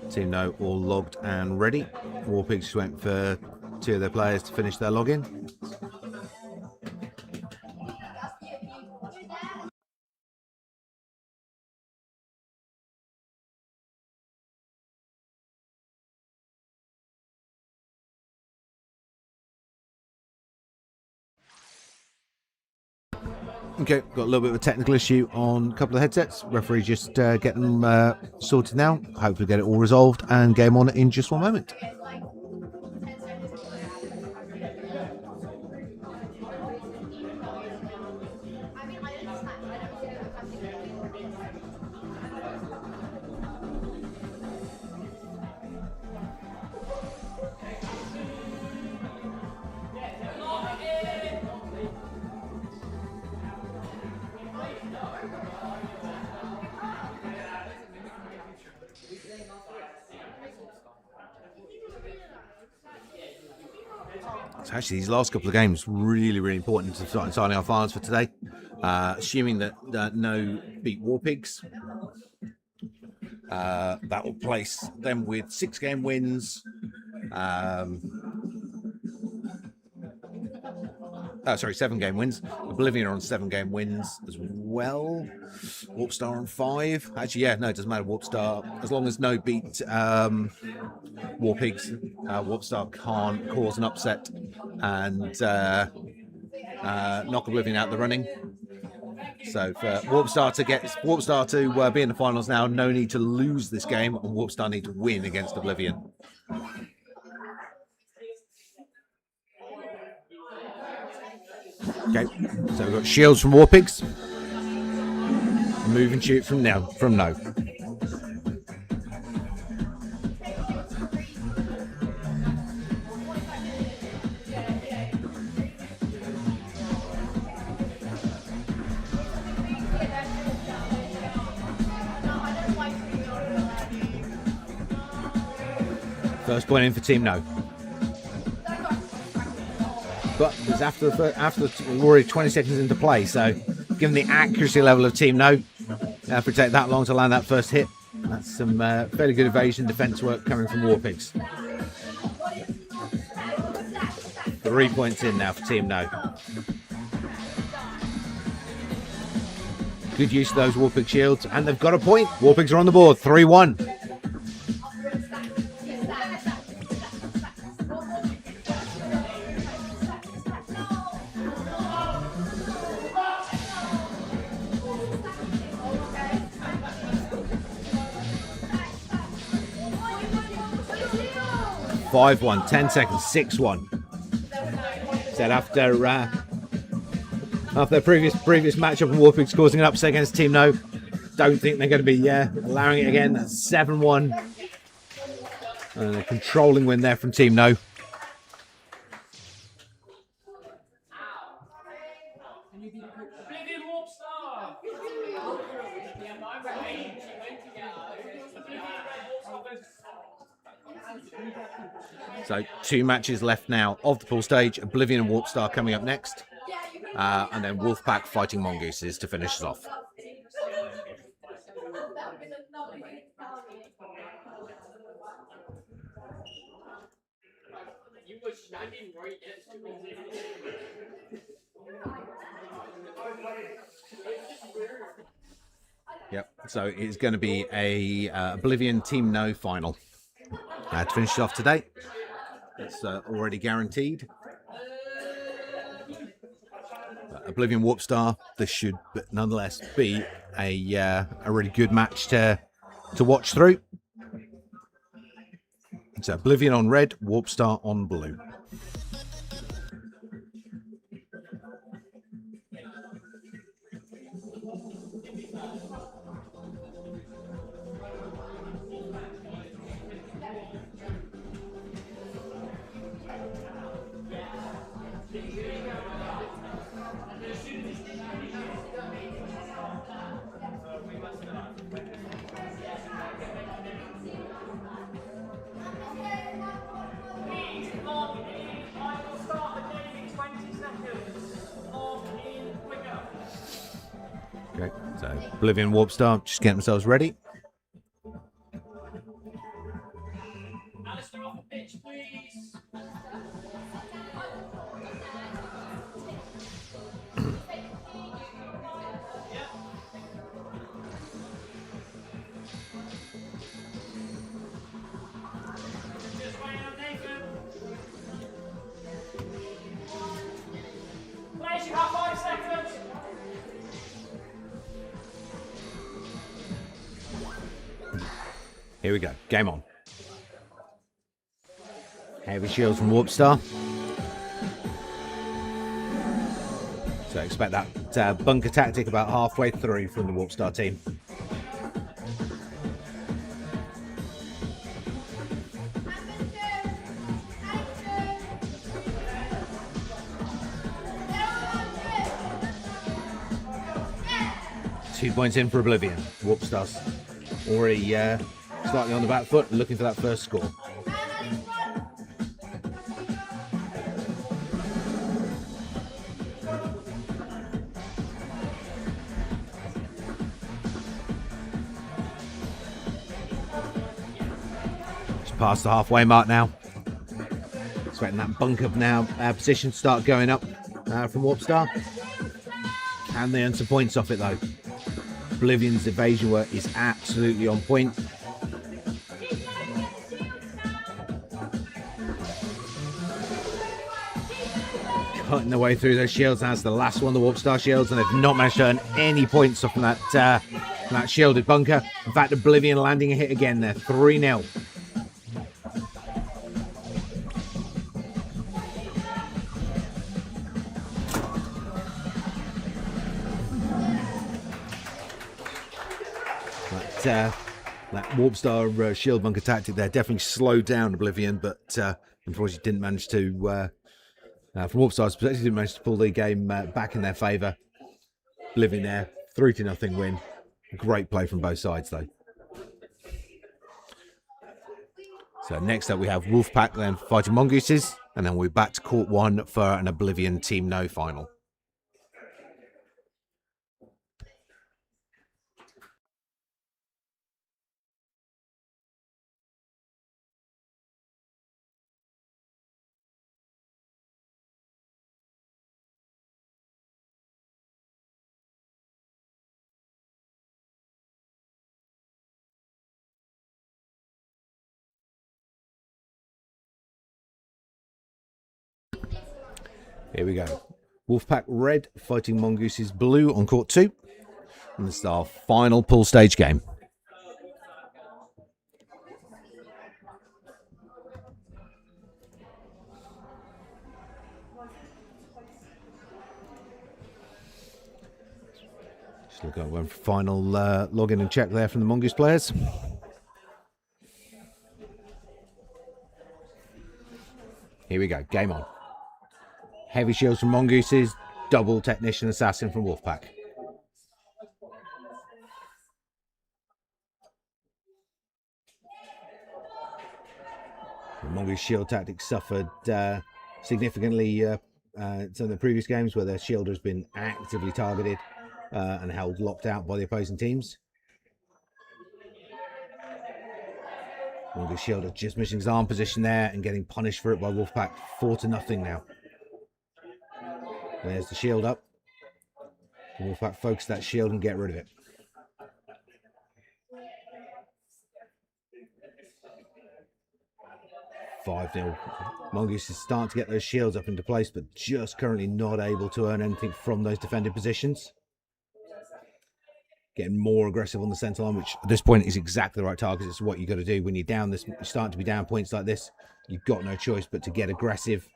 B: Team No all logged and ready. Warpigs went for 2 of their players to finish their login. Okay, got a little bit of a technical issue on a couple of headsets. Referee just getting them sorted now. Hopefully get it all resolved and game on in just one moment. So actually, these last couple of games really important to start signing our finals for today. Assuming that No beat Warpigs, that will place them with 6 game wins. 7 game wins. Oblivion are on 7 game wins as well. Warpstar on 5. Actually, yeah, no, it doesn't matter. Warpstar, as long as No beat Warpigs, Warpstar can't cause an upset and knock Oblivion out the running. So for Warpstar to be in the finals now, No need to lose this game, and Warpstar need to win against Oblivion. Okay, so we've got shields from Warpigs. Move and shoot from now, from no. First point in for Team No. But it's after we're already 20 seconds into play, so given the accuracy level of Team No, for it to take that long to land that first hit, that's some fairly good evasion defense work coming from Warpigs. 3 points in now for Team No. Good use of those Warpig shields, and they've got a point. Warpigs are on the board, 3-1. 5-1, 10 seconds, 6-1. Said after their previous matchup and Warpigs causing an upset against Team No, don't think they're going to be allowing it again. That's 7-1. And a controlling win there from Team No. So 2 matches left now of the pool stage. Oblivion and Warpstar coming up next. And then Wolfpack fighting Mongooses to finish us off. Yep, so it's going to be a Oblivion Team No final to finish it off today. It's already guaranteed. Oblivion Warpstar, this should but nonetheless be a really good match to watch through. It's Oblivion on red, Warpstar on blue. Okay, so Oblivion Warpstar just getting themselves ready.
D: Alistair off the pitch, please. 5 seconds.
B: Here we go. Game on. Heavy shields from Warpstar. So expect that bunker tactic about halfway through from the Warpstar team. Two points in for Oblivion. Warpstar's already slightly on the back foot, looking for that first score. Just past the halfway mark now. Expecting that bunker now position to start going up from Warpstar. Can they earn some points off it though? Oblivion's evasion work is absolutely on point. Cutting their way through those shields. That's the last one, the Warpstar shields, and they've not managed to earn any points off from that shielded bunker. In fact, Oblivion landing a hit again there, 3-0. that Warp Star shield bunker tactic there definitely slowed down Oblivion, but unfortunately didn't manage to, from Warp Star's perspective, didn't manage to pull the game back in their favour. Oblivion there, 3-0 win. Great play from both sides though. So next up we have Wolfpack then fighting Mongooses, and then we're back to Court 1 for an Oblivion Team No final. Here we go. Wolfpack Red fighting Mongooses Blue on Court 2. And this is our final pool stage game. Just look at one final login and check there from the Mongoose players. Here we go, game on. Heavy shields from Mongooses, double Technician Assassin from Wolfpack. The Mongoose shield tactic suffered significantly in some of the previous games where their shield has been actively targeted and held locked out by the opposing teams. Mongoose shield just missing his arm position there and getting punished for it by Wolfpack. 4-0 now. There's the shield up. Wolfpack focus that shield and get rid of it. $5-0. Mongoose is starting to get those shields up into place, but just currently not able to earn anything from those defended positions. Getting more aggressive on the center line, which at this point is exactly the right target. It's what you got to do when you're down this. You're starting to be down points like this. You've got no choice but to get aggressive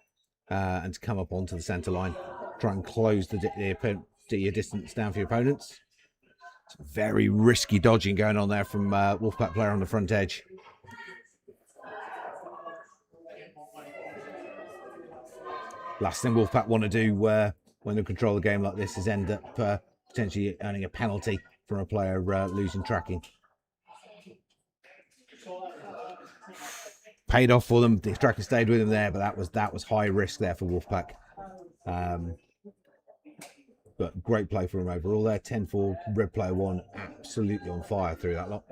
B: and to come up onto the center line. Try and close your distance down for your opponents. It's very risky dodging going on there from Wolfpack player on the front edge. Last thing Wolfpack want to do when they control a game like this is end up potentially earning a penalty from a player losing tracking. Paid off for them. The tracking stayed with them there, but that was high risk there for Wolfpack. But great play for them overall there. 10-4, red player 1, absolutely on fire through that lot.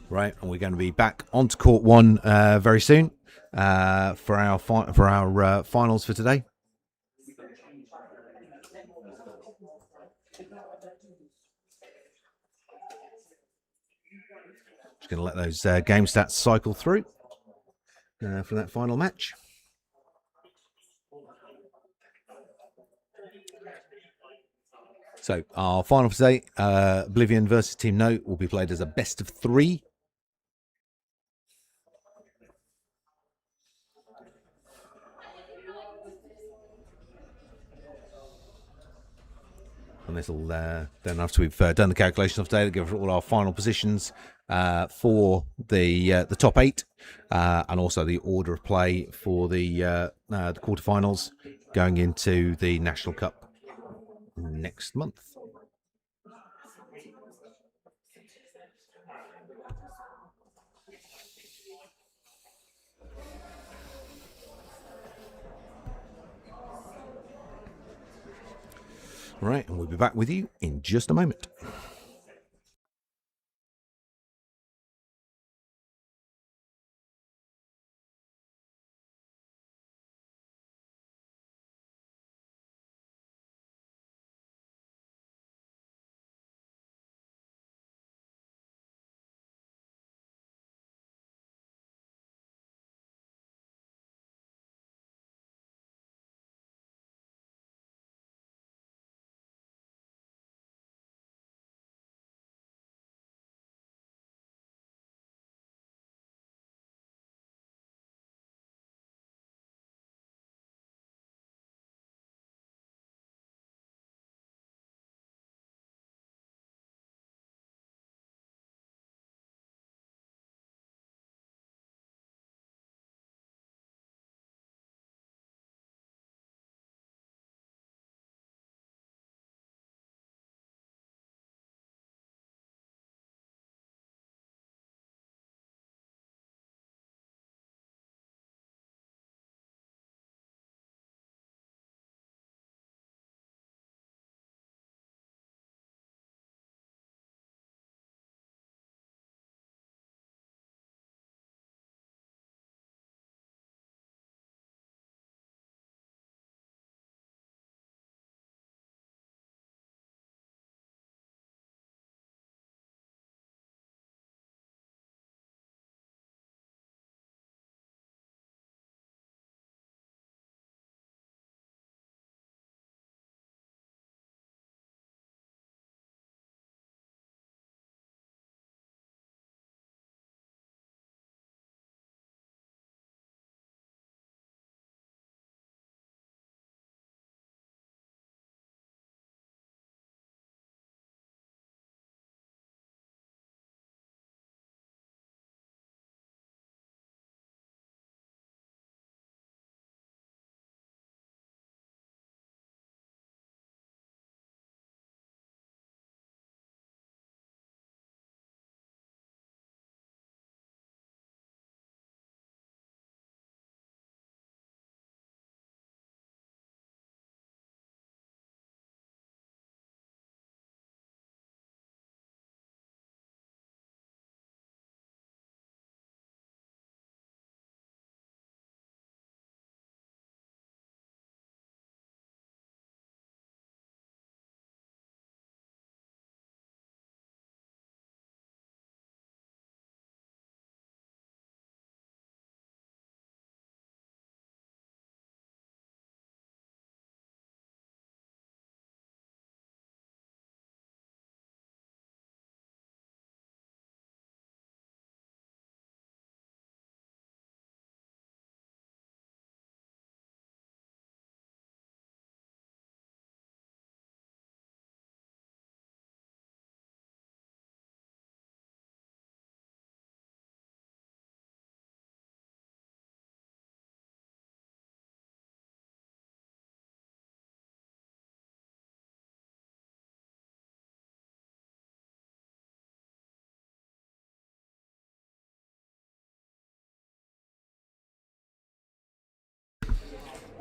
B: Right, and we're going to be back onto Court 1 very soon for our finals for today. Just going to let those game stats cycle through for that final match. So our final for today, Oblivion versus Team No, will be played as a best of 3. And this will then, after we've done the calculations of today, give all our final positions for the top 8 and also the order of play for the quarterfinals going into the National Cup next month. Right, and we'll be back with you in just a moment.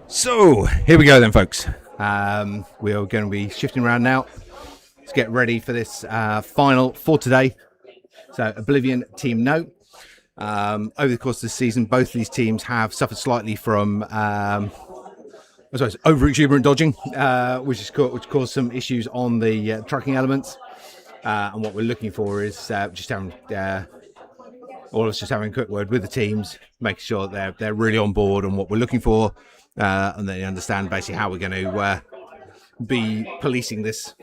B: So here we go then, folks. We are going to be shifting around now to get ready for this final for today. So Oblivion Team No. Over the course of the season, both these teams have suffered slightly from over exuberant dodging, which caused some issues on the tracking elements. And what we're looking for is just having all of us just having a quick word with the teams, making sure that they're really on board on what we're looking for, and they understand basically how we're going to be policing this.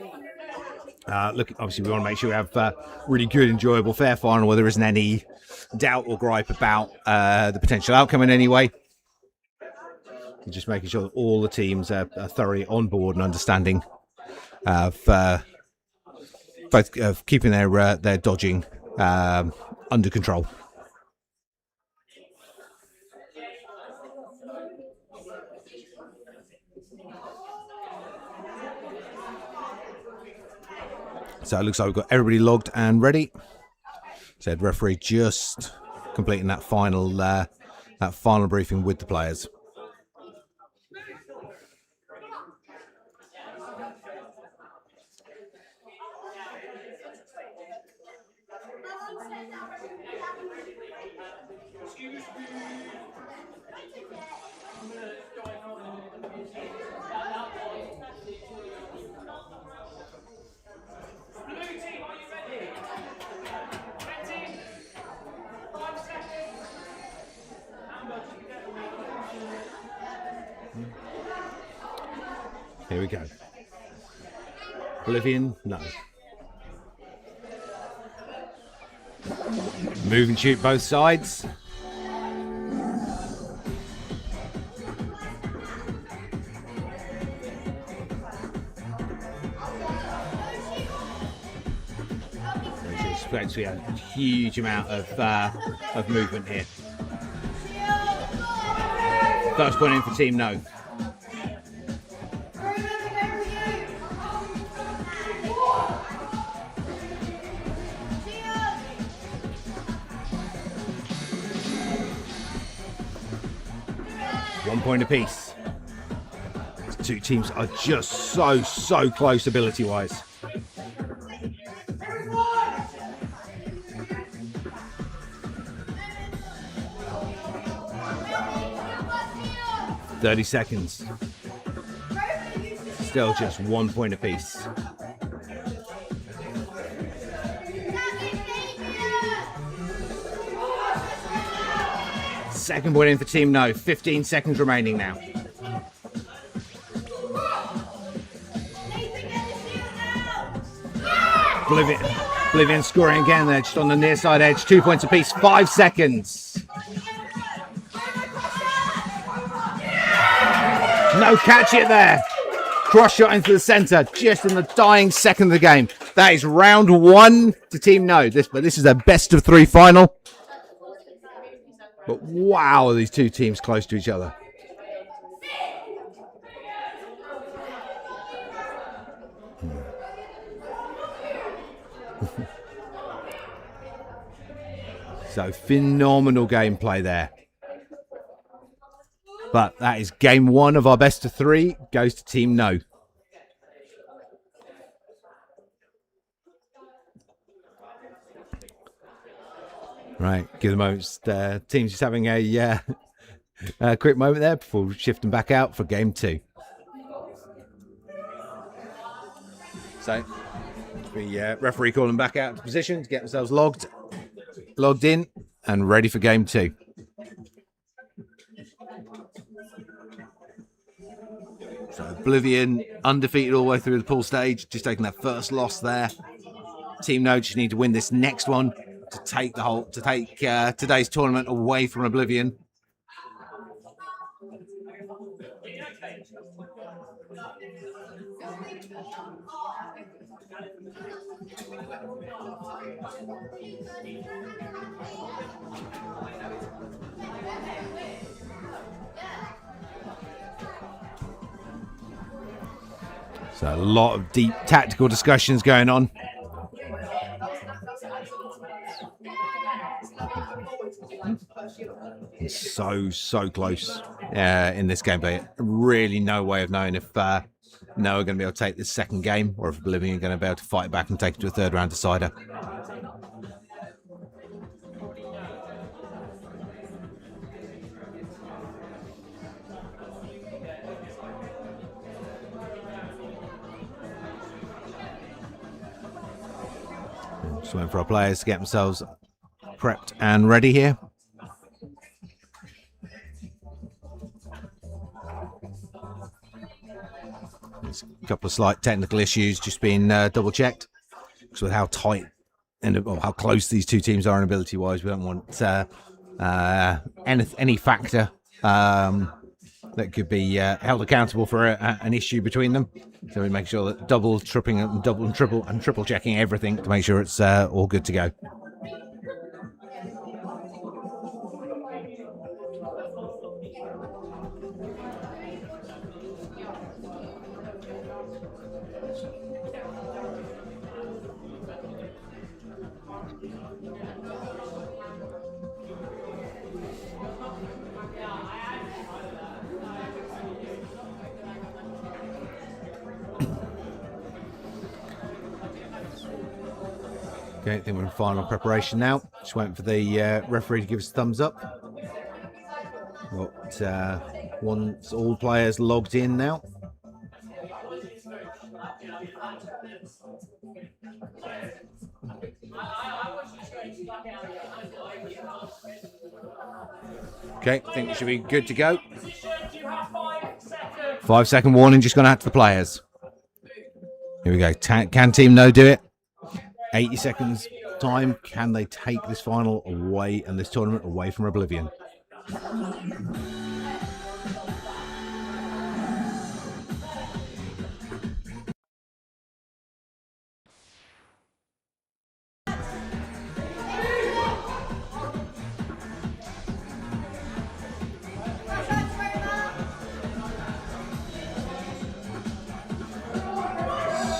B: Obviously, we want to make sure we have really good, enjoyable, fair final where there isn't any doubt or gripe about the potential outcome in any way. Just making sure that all the teams are thoroughly on board and understanding of both of keeping their dodging under control. So it looks like we've got everybody logged and ready. Said referee just completing that final briefing with the players.
D: Blue team, are you ready? 20, 5 seconds.
B: Here we go. Oblivion, no. Move and shoot both sides. We have a huge amount of movement here. First point in for Team No. One point apiece. The two teams are just so close ability-wise. "30 seconds. Still just 1 point apiece. Second point in for Team No. 15 seconds remaining now. Oblivion scoring again there, just on the near side edge. 2 points apiece. 5 seconds. No catch it there. Cross shot into the centre, just in the dying second of the game. That is round one to Team No. This is their best of three final. But wow, are these two teams close to each other. So phenomenal gameplay there. But that is game one of our best of three. Goes to Team No. Right, give the moments. Team's just having a quick moment there before shifting back out for game two. So, the referee calling back out to position to get themselves logged in and ready for game two. So Oblivion undefeated all the way through the pool stage, just taking that first loss there. Team No just need to win this next one to take today's tournament away from Oblivion. So a lot of deep tactical discussions going on. It's so close in this game, but really no way of knowing if Noah are going to be able to take this second game, or if Oblivion are going to be able to fight back and take it to a third round decider. Just waiting for our players to get themselves prepped and ready here. There's a couple of slight technical issues just being double checked, because with how tight and how close these two teams are in ability wise, we don't want any factor that could be held accountable for an issue between them. So we make sure that double and triple checking everything to make sure it's all good to go. Okay, I think we're in final preparation now. Just waiting for the referee to give us a thumbs up. Got once all players logged in now. Okay, I think we should be good to go. 5 second warning, just going out to the players. Here we go. Can Team No do it? 80 seconds time. Can they take this final away and this tournament away from Oblivion?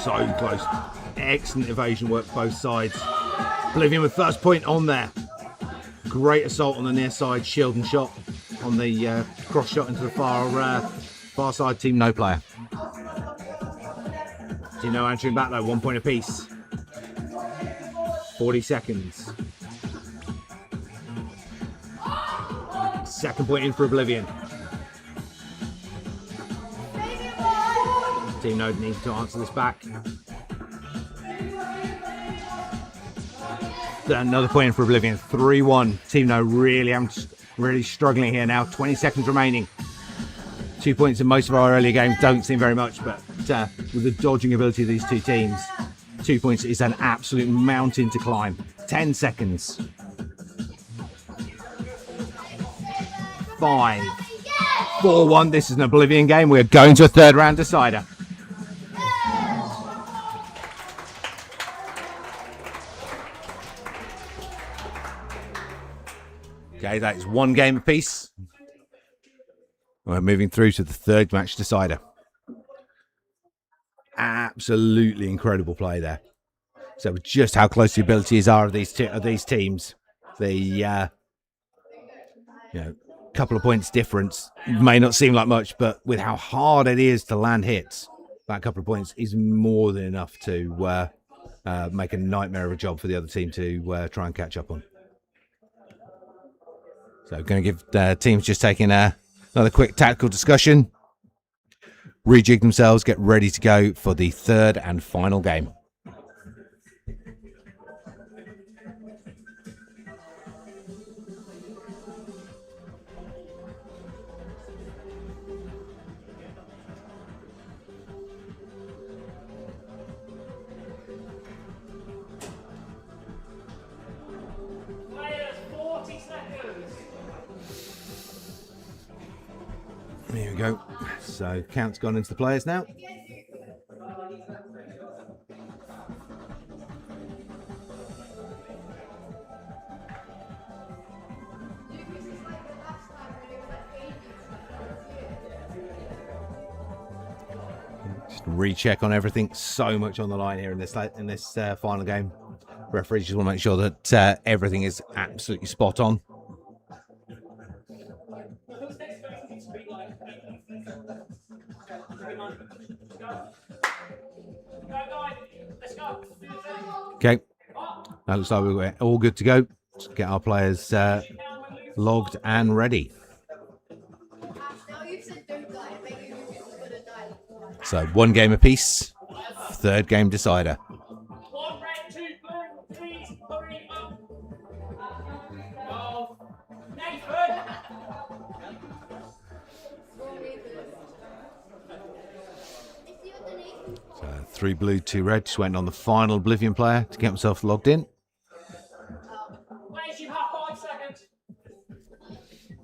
B: So close. Excellent evasion work both sides. Oblivion with first point on there. Great assault on the near side, shield and shot on the cross shot into the far side. Team No player. Team No answering back though, 1 point apiece. 40 seconds. Second point in for Oblivion. Team No needs to answer this back. Another point in for Oblivion. 3-1. Team No really struggling here now. 20 seconds remaining. 2 points in most of our earlier games don't seem very much, but with the dodging ability of these two teams, 2 points is an absolute mountain to climb. 10 seconds. 5, 4-1. This is an Oblivion game. We're going to a third round decider. Okay, that is 1 game apiece. We're moving through to the third match decider. Absolutely incredible play there. So just how close the abilities are of these teams. The couple of points difference may not seem like much, but with how hard it is to land hits, that couple of points is more than enough to make a nightmare of a job for the other team to try and catch up on. So going to give teams just taking another quick tactical discussion, rejig themselves, get ready to go for the third and final game.
D: Players, 40 seconds.
B: Here we go. So count's gone into the players now. Just recheck on everything. So much on the line here in this final game. Referees just want to make sure that everything is absolutely spot on.
D: Who's expected to be
B: Okay, that looks like we're all good to go. Let's get our players logged and ready. So 1 game apiece, 3rd game decider.
D: 1 red, 2 blue. Please hurry up. Oh, Nathan.
B: So 3 blue, 2 red. Just waiting on the final Oblivion player to get himself logged in.
D: Where's you have 5 seconds?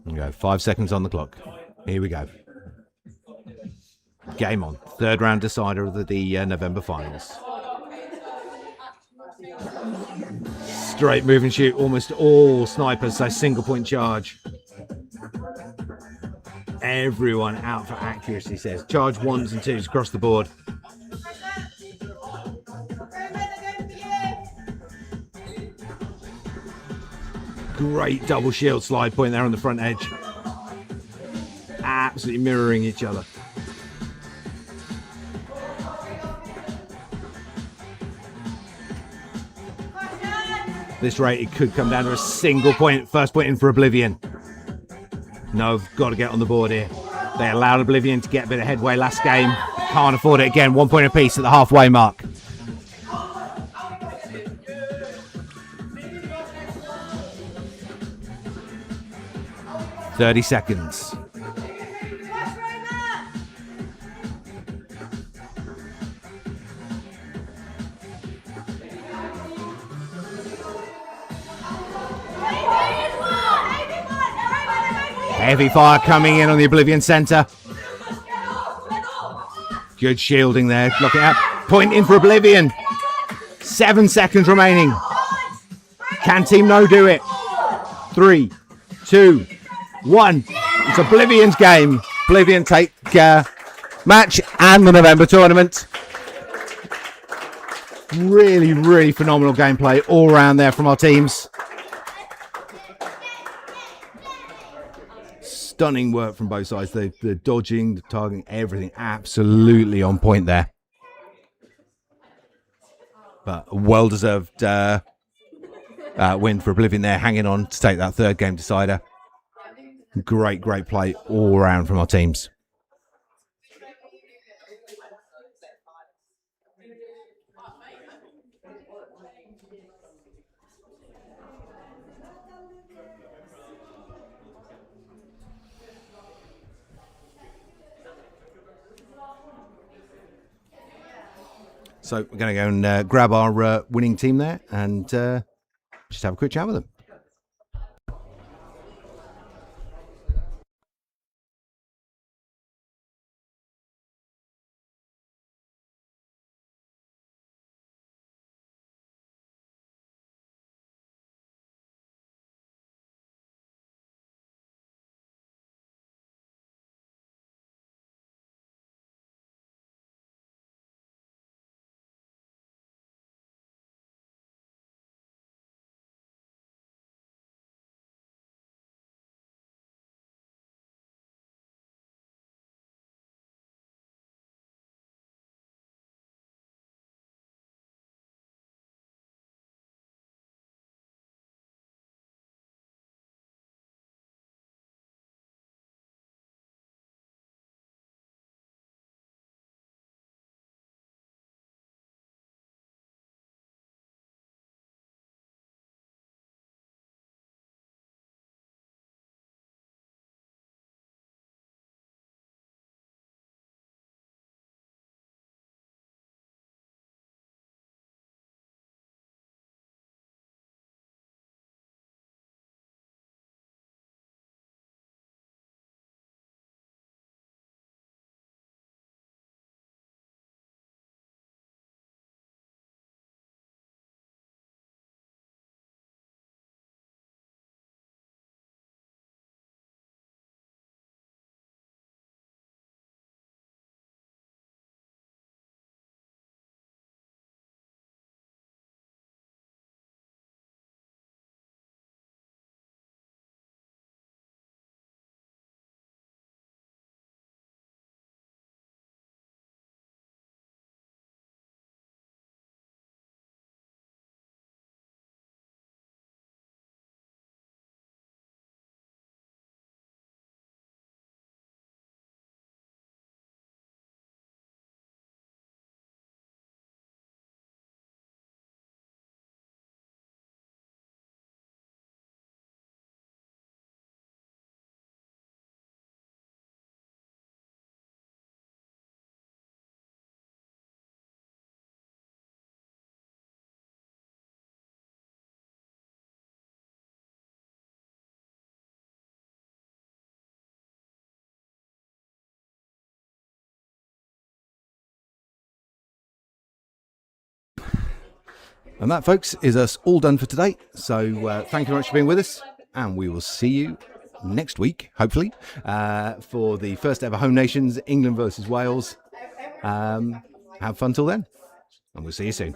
B: There we go, 5 seconds on the clock. Here we go. Game on. 3rd round decider of the November finals. Straight move and shoot. Almost all snipers, so single point charge. Everyone out for accuracy, says. Charge 1s and 2s across the board. Great double shield slide point there on the front edge. Absolutely mirroring each other. This rate, it could come down to a single point. First point in for Oblivion. No, I've got to get on the board here. They allowed Oblivion to get a bit of headway last game. Can't afford it again. 1 point apiece at the halfway mark. "30 seconds. Heavy fire coming in on the Oblivion Center. Good shielding there. Look it up. Point in for Oblivion. 7 seconds remaining. Can Team No do it? 3, 2, 1. It's Oblivion's game. Oblivion take match and the November tournament. Really, really phenomenal gameplay all around there from our teams. Stunning work from both sides. The dodging, the targeting, everything absolutely on point there. But a well-deserved win for Oblivion there, hanging on to take that 3rd game decider. Great play all around from our teams. So we're going to go and grab our winning team there and just have a quick chat with them. And that, folks, is us all done for today. So thank you very much for being with us, and we will see you next week, hopefully, for the first ever Home Nations, England versus Wales. Have fun till then, and we'll see you soon.